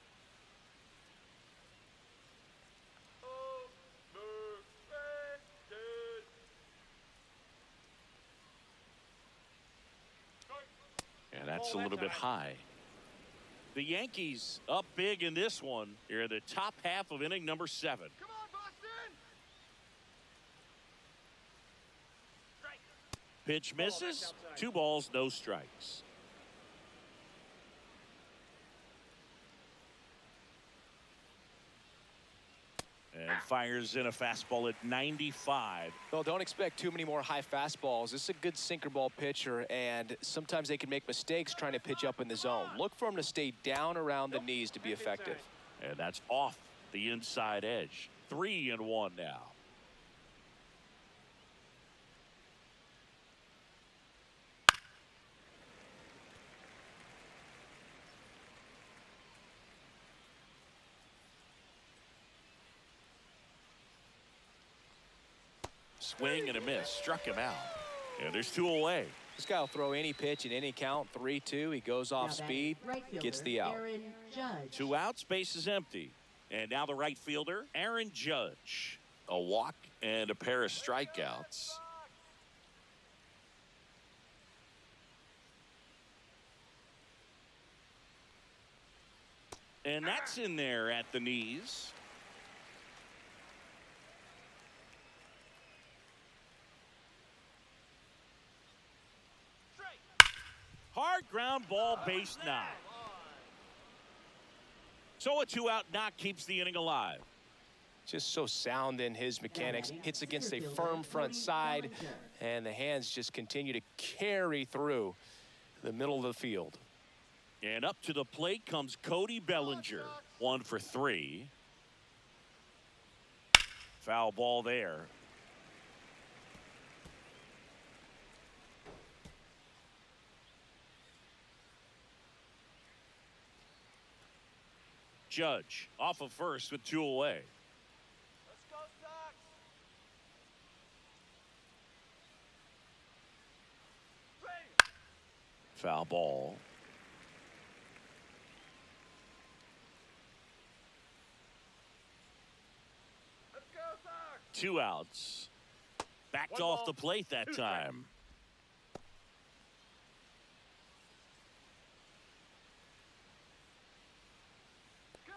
And that's a little bit high. The Yankees up big in this one. Here in the top half of inning number 7. Come on, Boston! Strike. Pitch misses. 2 balls, no strikes. And fires in a fastball at 95. Well, don't expect too many more high fastballs. This is a good sinker ball pitcher, and sometimes they can make mistakes trying to pitch up in the zone. Look for him to stay down around the knees to be effective. And that's off the inside edge. 3-1 now. Swing and a miss. Struck him out. And there's 2 away. This guy will throw any pitch in any count. 3-2. He goes off speed, gets the out. Aaron Judge. 2 outs, base is empty. And now the right fielder, Aaron Judge. A walk and a pair of strikeouts. And that's in there at the knees. Hard ground ball, base knock. So a 2-out knock keeps the inning alive. Just so sound in his mechanics. Hits against a firm front side, and the hands just continue to carry through the middle of the field. And up to the plate comes Cody Bellinger. 1 for 3. Foul ball there. Judge off of first with 2 away. Let's go, Sox. Swing. Foul ball. Let's go, Sox. 2 outs. Backed One off ball, the plate that 2 strikes. time. Go.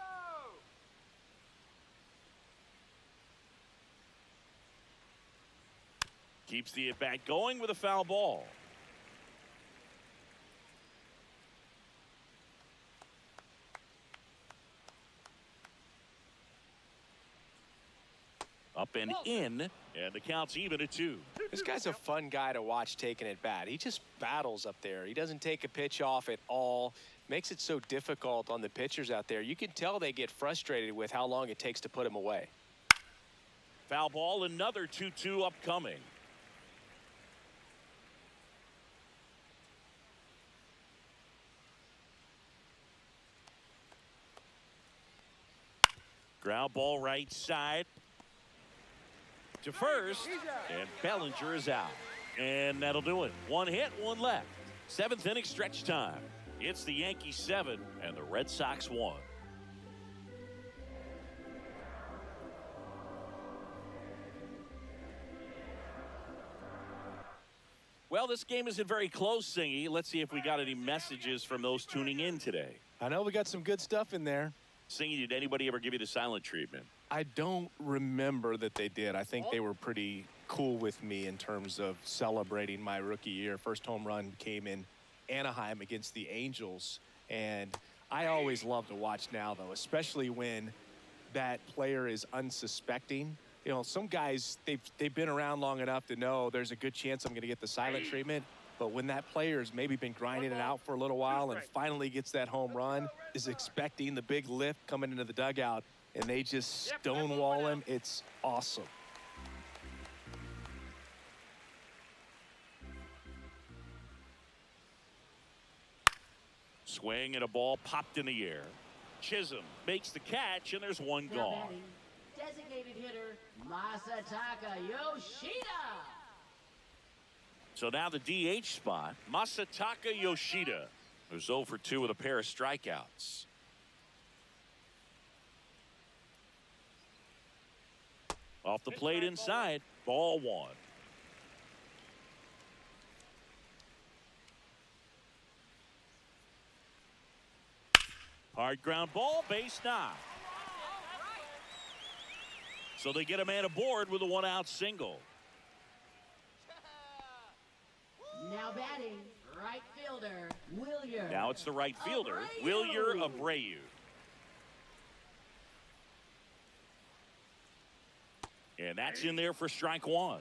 Keeps the at-bat going with a foul ball. Up and in, and the count's even at 2. This guy's a fun guy to watch taking at bat. He just battles up there. He doesn't take a pitch off at all. Makes it so difficult on the pitchers out there. You can tell they get frustrated with how long it takes to put him away. Foul ball, another 2-2 upcoming. Ground ball right side to first, and Bellinger is out. And that'll do it. 1 hit, 1 left. 7th inning stretch time. It's the Yankees 7 and the Red Sox 1. Well, this game isn't very close, Singy. Let's see if we got any messages from those tuning in today. I know we got some good stuff in there. Singy, did anybody ever give you the silent treatment? I don't remember that they did. I think they were pretty cool with me in terms of celebrating my rookie year. First home run came in Anaheim against the Angels. And I always love to watch now, though, especially when that player is unsuspecting. You know, some guys, they've been around long enough to know there's a good chance I'm going to get the silent treatment. But when that player's maybe been grinding it out for a little while and finally gets that home run, is expecting the big lift coming into the dugout, and they just stonewall him, it's awesome. Swing and a ball popped in the air. Chisholm makes the catch, and there's 1 Now gone. batting, designated hitter Masataka Yoshida. So now the DH spot, Masataka Yoshida, who's 0 for 2 with a pair of strikeouts. Off the plate inside, ball 1. Hard ground ball, base knock. So they get a man aboard with a 1-out single. Now batting, right fielder Willier. Now it's the right fielder, Willier Abreu. And that's in there for strike 1.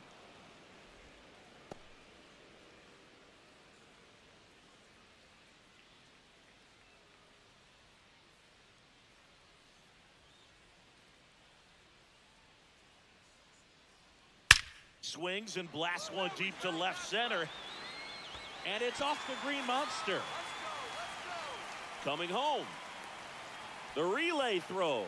Swings and blasts one deep to left center. And it's off the Green Monster. Coming home. The relay throw.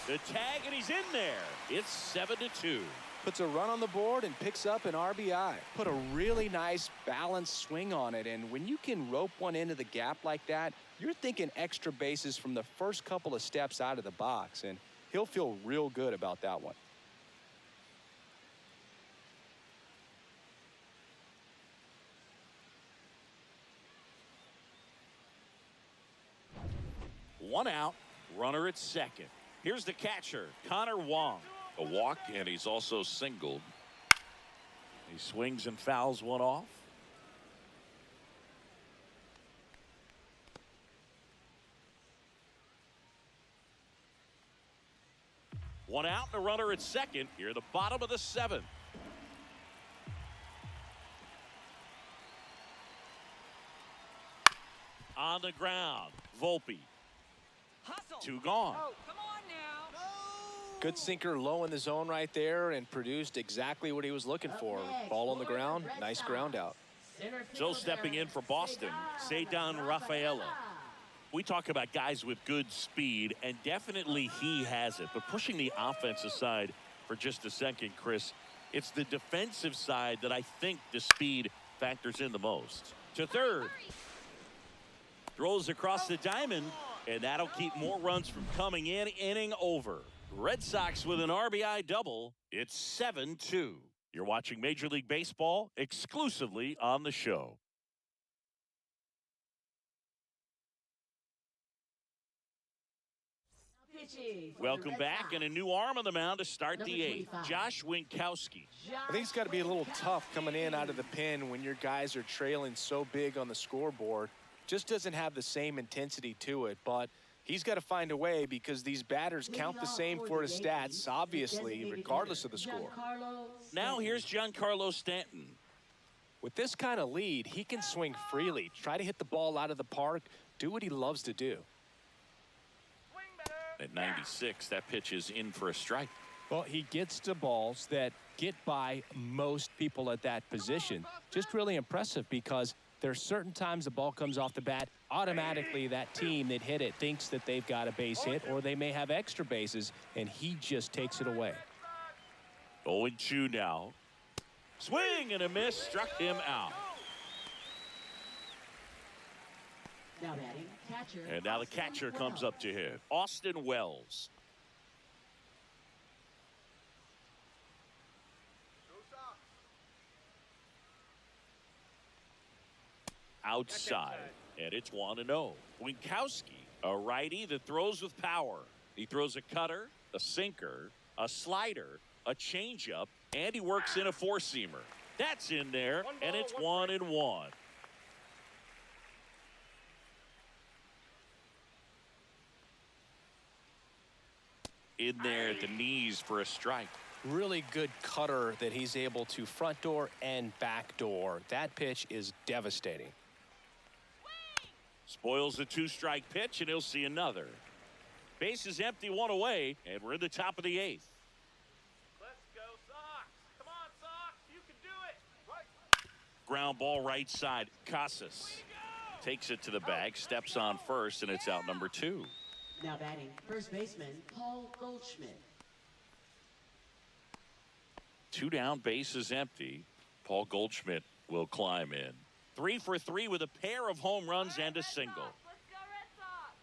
The tag, and he's in there. It's 7-2. Puts a run on the board and picks up an RBI. Put a really nice balanced swing on it, and when you can rope one into the gap like that, you're thinking extra bases from the first couple of steps out of the box, and he'll feel real good about that one. One out, runner at second. Here's the catcher, Connor Wong. A walk, and he's also singled. He swings and fouls one off. One out and a runner at second. Here, the bottom of the 7th. On the ground, Volpe. Hustle. 2 gone. Oh, come on now. Good sinker low in the zone right there and produced exactly what he was looking for. Ball on the ground, nice ground out. Center So fielder, stepping in for Boston, Cedar Rafaela. We talk about guys with good speed, and definitely he has it. But pushing the offense aside for just a second, Chris, it's the defensive side that I think the speed factors in the most. To third. Throws across the diamond, and that'll keep more runs from coming in. Inning over. Red Sox with an RBI double. It's 7-2. You're watching Major League Baseball exclusively on the show. Welcome back, and a new arm on the mound to start the eighth. Josh Winkowski. I think it's got to be a little tough coming in out of the pen when your guys are trailing so big on the scoreboard. Just doesn't have the same intensity to it, but he's got to find a way because these batters count the same for his stats, obviously, regardless of the score. Now here's Giancarlo Stanton. With this kind of lead, he can swing freely, try to hit the ball out of the park, do what he loves to do. At 96, that pitch is in for a strike. Well, he gets to balls that get by most people at that position. Just really impressive because there are certain times the ball comes off the bat, automatically that team that hit it thinks that they've got a base hit or they may have extra bases, and he just takes it away. 0-2 now. Swing and a miss, struck him out. Now batting, catcher. And now the catcher comes up to hit. Austin Wells. Outside, and it's 1-0. Winkowski, a righty that throws with power. He throws a cutter, a sinker, a slider, a changeup, and he works in a four-seamer. That's in there, and it's 1-1. In there at the knees for a strike. Really good cutter that he's able to front door and back door. That pitch is devastating. Spoils the two-strike pitch, and he'll see another. Base is empty, one away, and we're in the top of the eighth. Let's go, Sox. Come on, Sox. You can do it. Right. Ground ball right side. Casas takes it to the bag, steps on first, and it's out number 2. Now batting, first baseman, Paul Goldschmidt. 2 down, base is empty. Paul Goldschmidt will climb in. 3 for 3 with a pair of home runs and a single. Let's go Red Sox.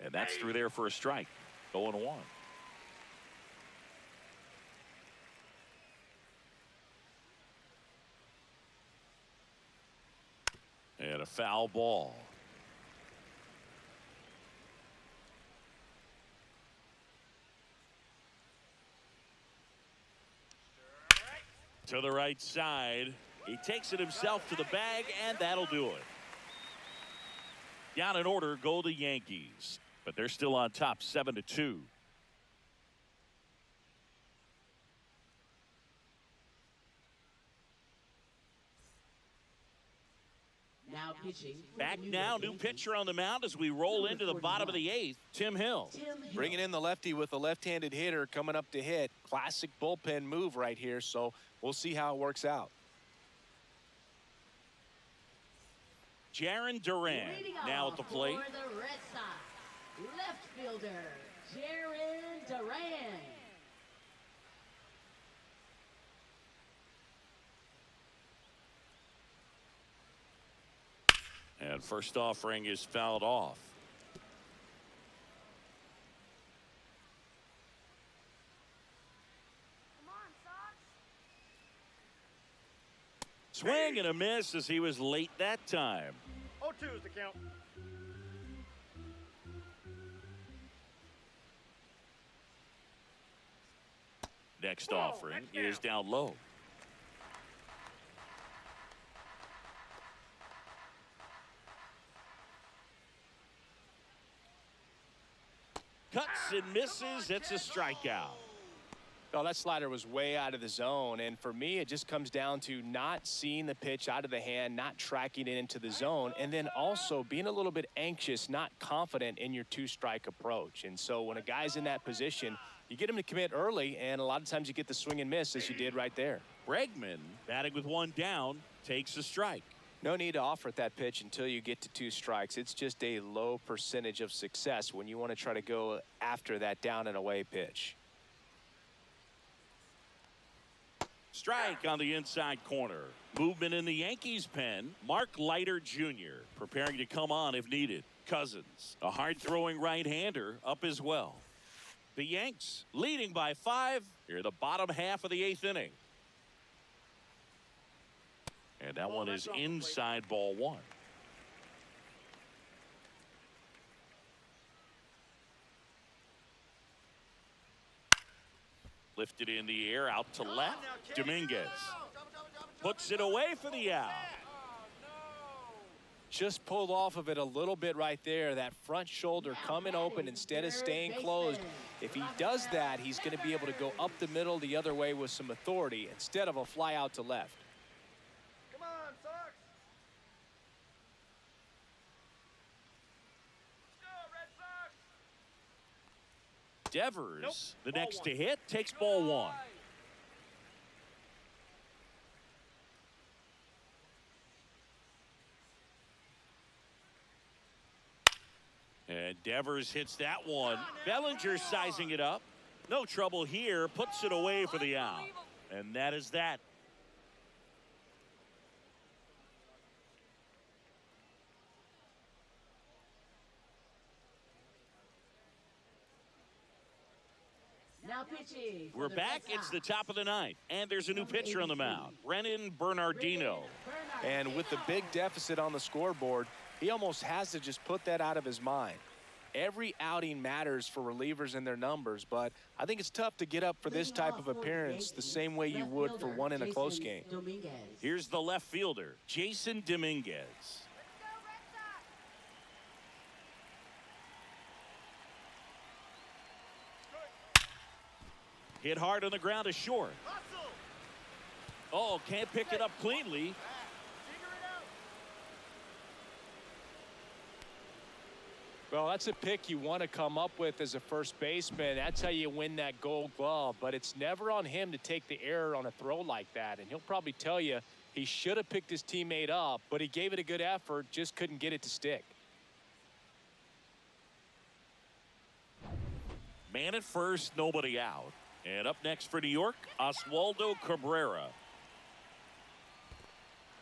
And that's through there for a strike. 0-1. And a foul ball. To the right side. He takes it himself to the bag, and that'll do it. Down in order go the Yankees, but they're still on top 7-2. Now pitching. Back now, new pitcher on the mound as we roll into the bottom of the 8th, Tim Hill. Bringing in the lefty with a left-handed hitter coming up to hit. Classic bullpen move right here, so we'll see how it works out. Jarren Duran now at the plate. For the Red Sox, left fielder, Jarren Duran. And first offering is fouled off. Come on, Sox. Swing and a miss as he was late that time. 0-2 is the count. Next offering is down low. Cuts and misses. It's a strikeout. Oh, that slider was way out of the zone, and for me, it just comes down to not seeing the pitch out of the hand, not tracking it into the zone, and then also being a little bit anxious, not confident in your two-strike approach. And so when a guy's in that position, you get him to commit early, and a lot of times you get the swing and miss, as you did right there. Bregman, batting with one down, takes a strike. No need to offer at that pitch until you get to 2 strikes. It's just a low percentage of success when you want to try to go after that down and away pitch. Strike on the inside corner. Movement in the Yankees pen. Mark Leiter Jr. preparing to come on if needed. Cousins, a hard-throwing right-hander, up as well. The Yanks leading by 5 here in the bottom half of the 8th inning. And that one is inside ball 1. Lifted in the air out to left. Dominguez puts it away for the out. Just pulled off of it a little bit right there. That front shoulder coming open instead of staying closed. If he does that, he's going to be able to go up the middle the other way with some authority instead of a fly out to left. Come on, Sox. Let's go, Red Sox. Devers, the next to hit, takes ball 1. And Devers hits that one. Bellinger sizing it up. No trouble here. Puts it away for the out. And that is that. Now pitching. We're back. It's the top of the 9th. And there's a new pitcher on the mound. Brennan Bernardino. And with the big deficit on the scoreboard, he almost has to just put that out of his mind. Every outing matters for relievers and their numbers, but I think it's tough to get up for this type of appearance the same way you would for one in a close game. Here's the left fielder, Jason Dominguez. Hit hard on the ground to short. Oh, can't pick it up cleanly. Well, that's a pick you want to come up with as a first baseman. That's how you win that Gold Glove. But it's never on him to take the error on a throw like that. And he'll probably tell you he should have picked his teammate up, but he gave it a good effort, just couldn't get it to stick. Man at first, nobody out. And up next for New York, Oswaldo Cabrera.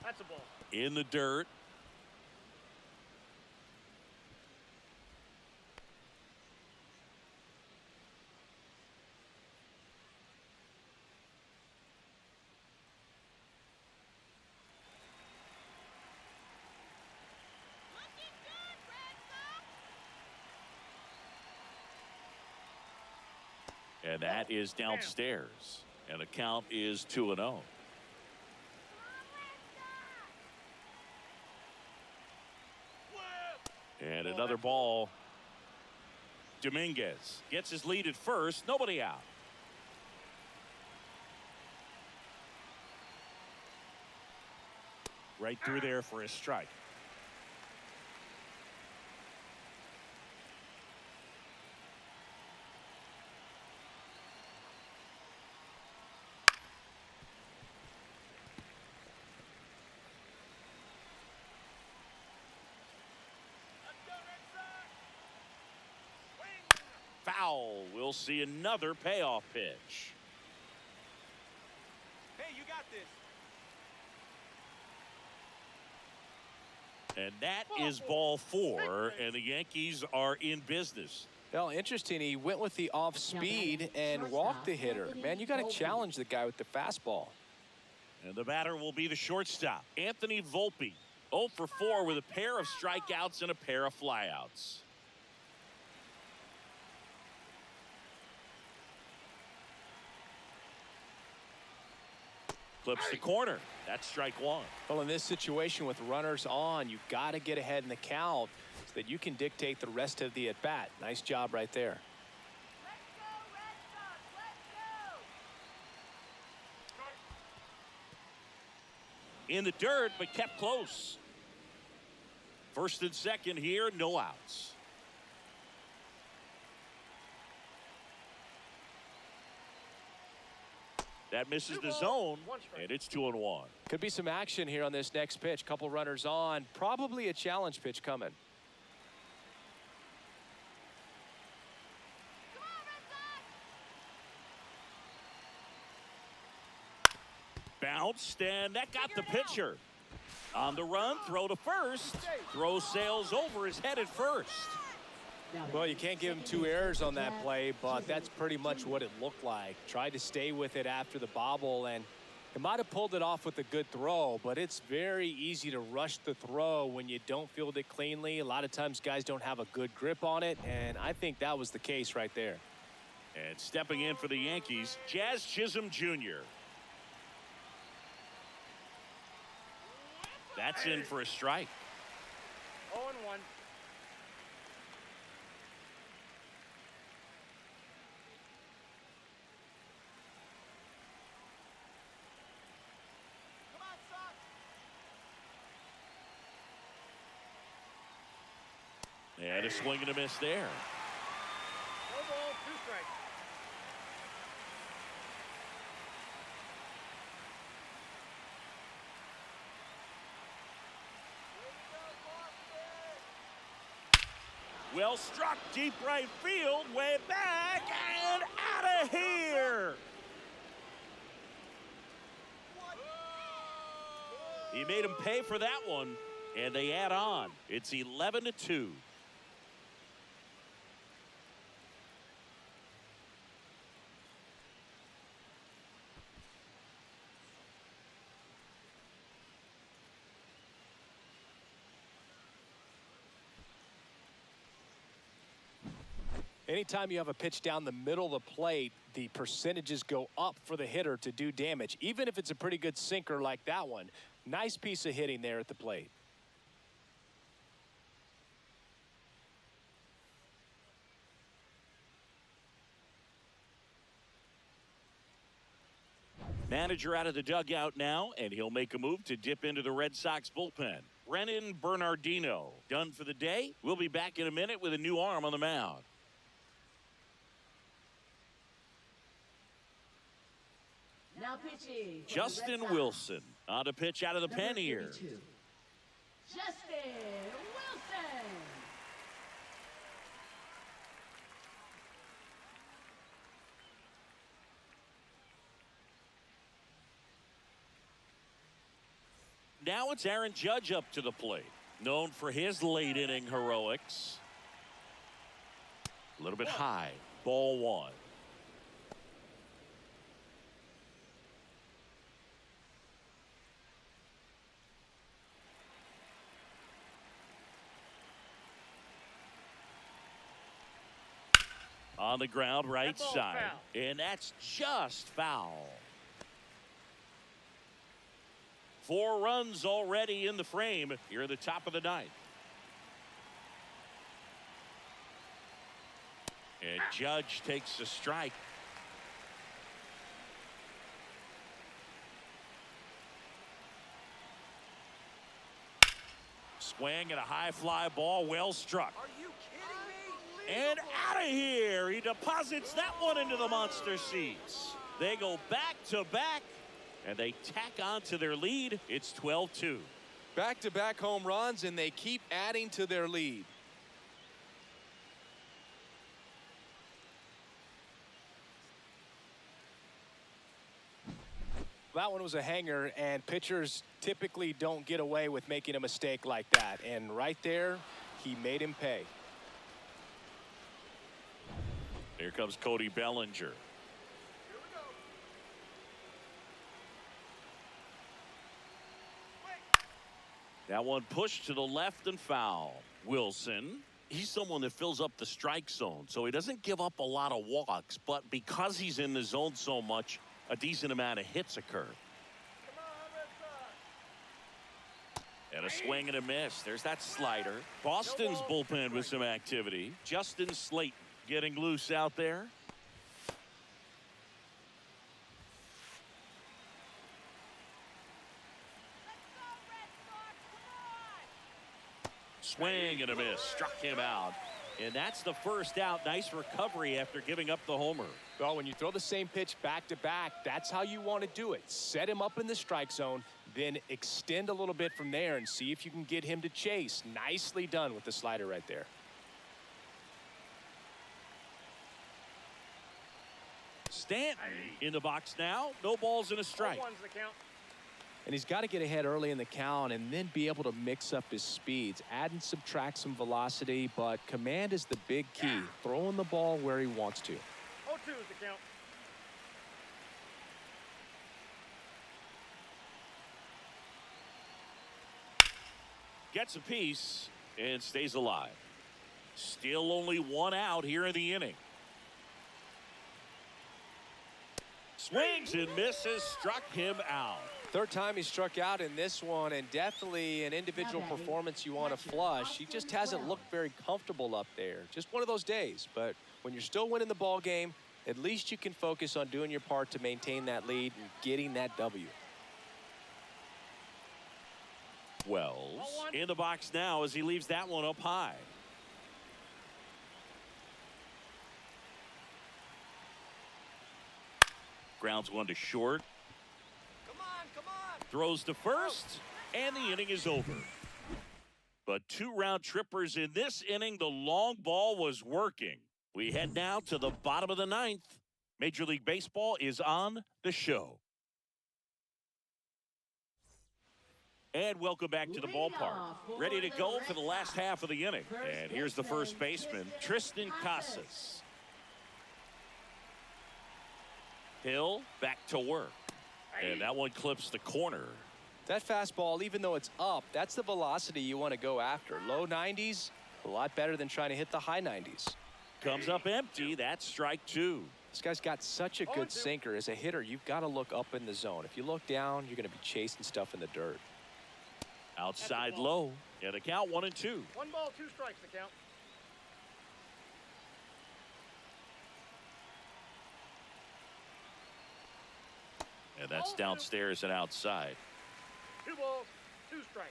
That's a ball. In the dirt. And that is downstairs. And the count is 2-0. And another ball. Dominguez gets his lead at first. Nobody out. Right through there for a strike. Foul. We'll see another payoff pitch. Hey, you got this. And that is ball 4, and the Yankees are in business. Well, interesting. He went with the off speed and walked the hitter. Man, you got to challenge the guy with the fastball. And the batter will be the shortstop, Anthony Volpe. 0 for 4 with a pair of strikeouts and a pair of flyouts. Clips the corner. That's strike 1. Well, in this situation with runners on, you've got to get ahead in the count so that you can dictate the rest of the at-bat. Nice job right there. Let's go, Red Sox! Let's go! In the dirt, but kept close. First and second here, no outs. That misses the zone, and it's 2-1. Could be some action here on this next pitch. Couple runners on. Probably a challenge pitch coming. Bounced, and that got the pitcher. On the run, throw to first. Throw sails over his head at first. Well, you can't give him 2 errors on that play, but that's pretty much what it looked like. Tried to stay with it after the bobble, and it might have pulled it off with a good throw, but it's very easy to rush the throw when you don't field it cleanly. A lot of times guys don't have a good grip on it, and I think that was the case right there. And stepping in for the Yankees, Jazz Chisholm Jr. That's in for a strike. 0-1. And a swing and a miss there. No ball, 2 strikes. Well struck, deep right field, way back and out of here. He made him pay for that one, and they add on. It's 11-2. Anytime you have a pitch down the middle of the plate, the percentages go up for the hitter to do damage, even if it's a pretty good sinker like that one. Nice piece of hitting there at the plate. Manager out of the dugout now, and he'll make a move to dip into the Red Sox bullpen. Brennan Bernardino done for the day. We'll be back in a minute with a new arm on the mound. Now pitching. for the Justin Red Sox, Wilson on a pitch out of the number pen here. 32, Justin Wilson. Now it's Aaron Judge up to the plate. Known for his late inning heroics. A little bit high. Ball 1. On the ground, right That ball's side. foul. And that's just foul. 4 runs already in the frame here at the top of the 9th. And Judge takes a strike. Swing and a high fly ball, well struck. Are you kidding me? And out of here. He deposits that one into the monster seats. They go back to back, and they tack on to their lead. It's 12-2. Back-to-back home runs, and they keep adding to their lead. That one was a hanger, and pitchers typically don't get away with making a mistake like that. And right there, he made him pay. Here comes Cody Bellinger. That one pushed to the left and foul. Wilson, he's someone that fills up the strike zone, so he doesn't give up a lot of walks, but because he's in the zone so much, a decent amount of hits occur. And a swing and a miss. There's that slider. Boston's bullpen with some activity. Justin Slayton getting loose out there. Swing and a miss. Struck him out. And that's the first out. Nice recovery after giving up the homer. Well, when you throw the same pitch back to back, that's how you want to do it. Set him up in the strike zone, then extend a little bit from there and see if you can get him to chase. Nicely done with the slider right there. Stanton in the box now. No balls and a strike. 0-1's the count. And he's got to get ahead early in the count and then be able to mix up his speeds, add and subtract some velocity, but command is the big key. Throwing the ball where he wants to. 0-2 is the count. Gets a piece and stays alive. Still only one out here in the inning. Swings and misses. Struck him out. Third time he struck out in this one, and definitely an individual performance you want to flush. He just hasn't looked very comfortable up there. Just one of those days. But when you're still winning the ball game, at least you can focus on doing your part to maintain that lead and getting that W. Wells in the box now as he leaves that one up high. Grounds one to short. Come on. Throws to first, and the inning is over. But 2 round trippers in this inning. The long ball was working. We head now to the bottom of the 9th. Major League Baseball is on the show. And welcome back to the ballpark. Ready to go for the last half of the inning. And here's the first baseman, Tristan Casas. Hill back to work. And that one clips the corner. That fastball, even though it's up, that's the velocity you want to go after. Low 90s, a lot better than trying to hit the high 90s. Comes up empty. That's strike 2. This guy's got such a good sinker. As a hitter, you've got to look up in the zone. If you look down, you're going to be chasing stuff in the dirt. Outside low. And a count 1-2. 1 ball, 2 strikes the count. And that's downstairs and outside. 2 balls, 2 strikes.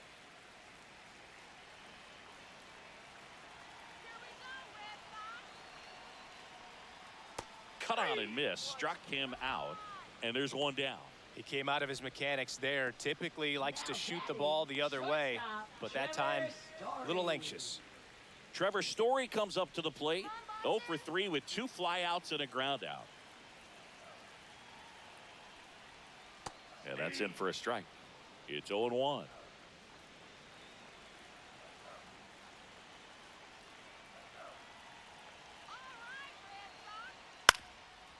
Cut on and miss. Struck him out. And there's one down. He came out of his mechanics there. Typically likes to shoot the ball the other way, but that time a little anxious. Trevor Story comes up to the plate. 0 for 3 with 2 flyouts and a ground out. And that's in for a strike. It's 0-1.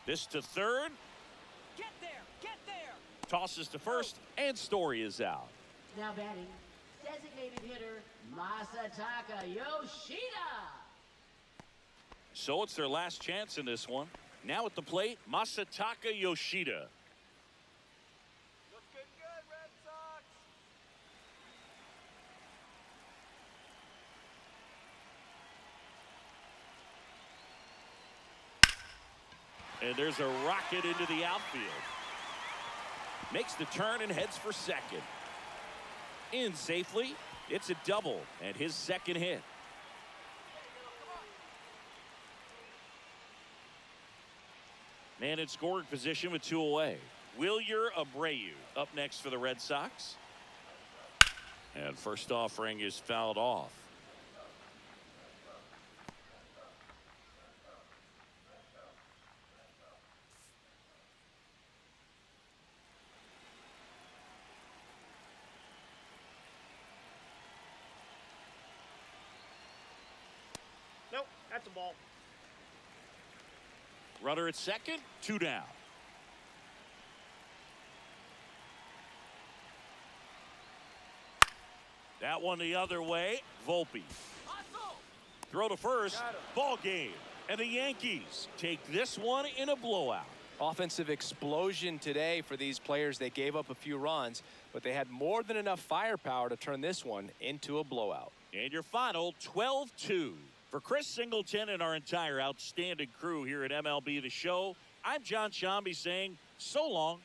This to third. Get there. Tosses to first, and Story is out. Now batting, designated hitter Masataka Yoshida. So it's their last chance in this one. Now at the plate, Masataka Yoshida. Looking good, Red Sox. And there's a rocket into the outfield. Makes the turn and heads for second. In safely. It's a double and his second hit. Man in scoring position with 2 away. Wilyer Abreu up next for the Red Sox. And first offering is fouled off. Nope, that's a ball. Runner at second, 2 down. That one the other way. Volpe. Throw to first. Ball game. And the Yankees take this one in a blowout. Offensive explosion today for these players. They gave up a few runs, but they had more than enough firepower to turn this one into a blowout. And your final 12-2. For Chris Singleton and our entire outstanding crew here at MLB The Show, I'm John Shambi saying so long.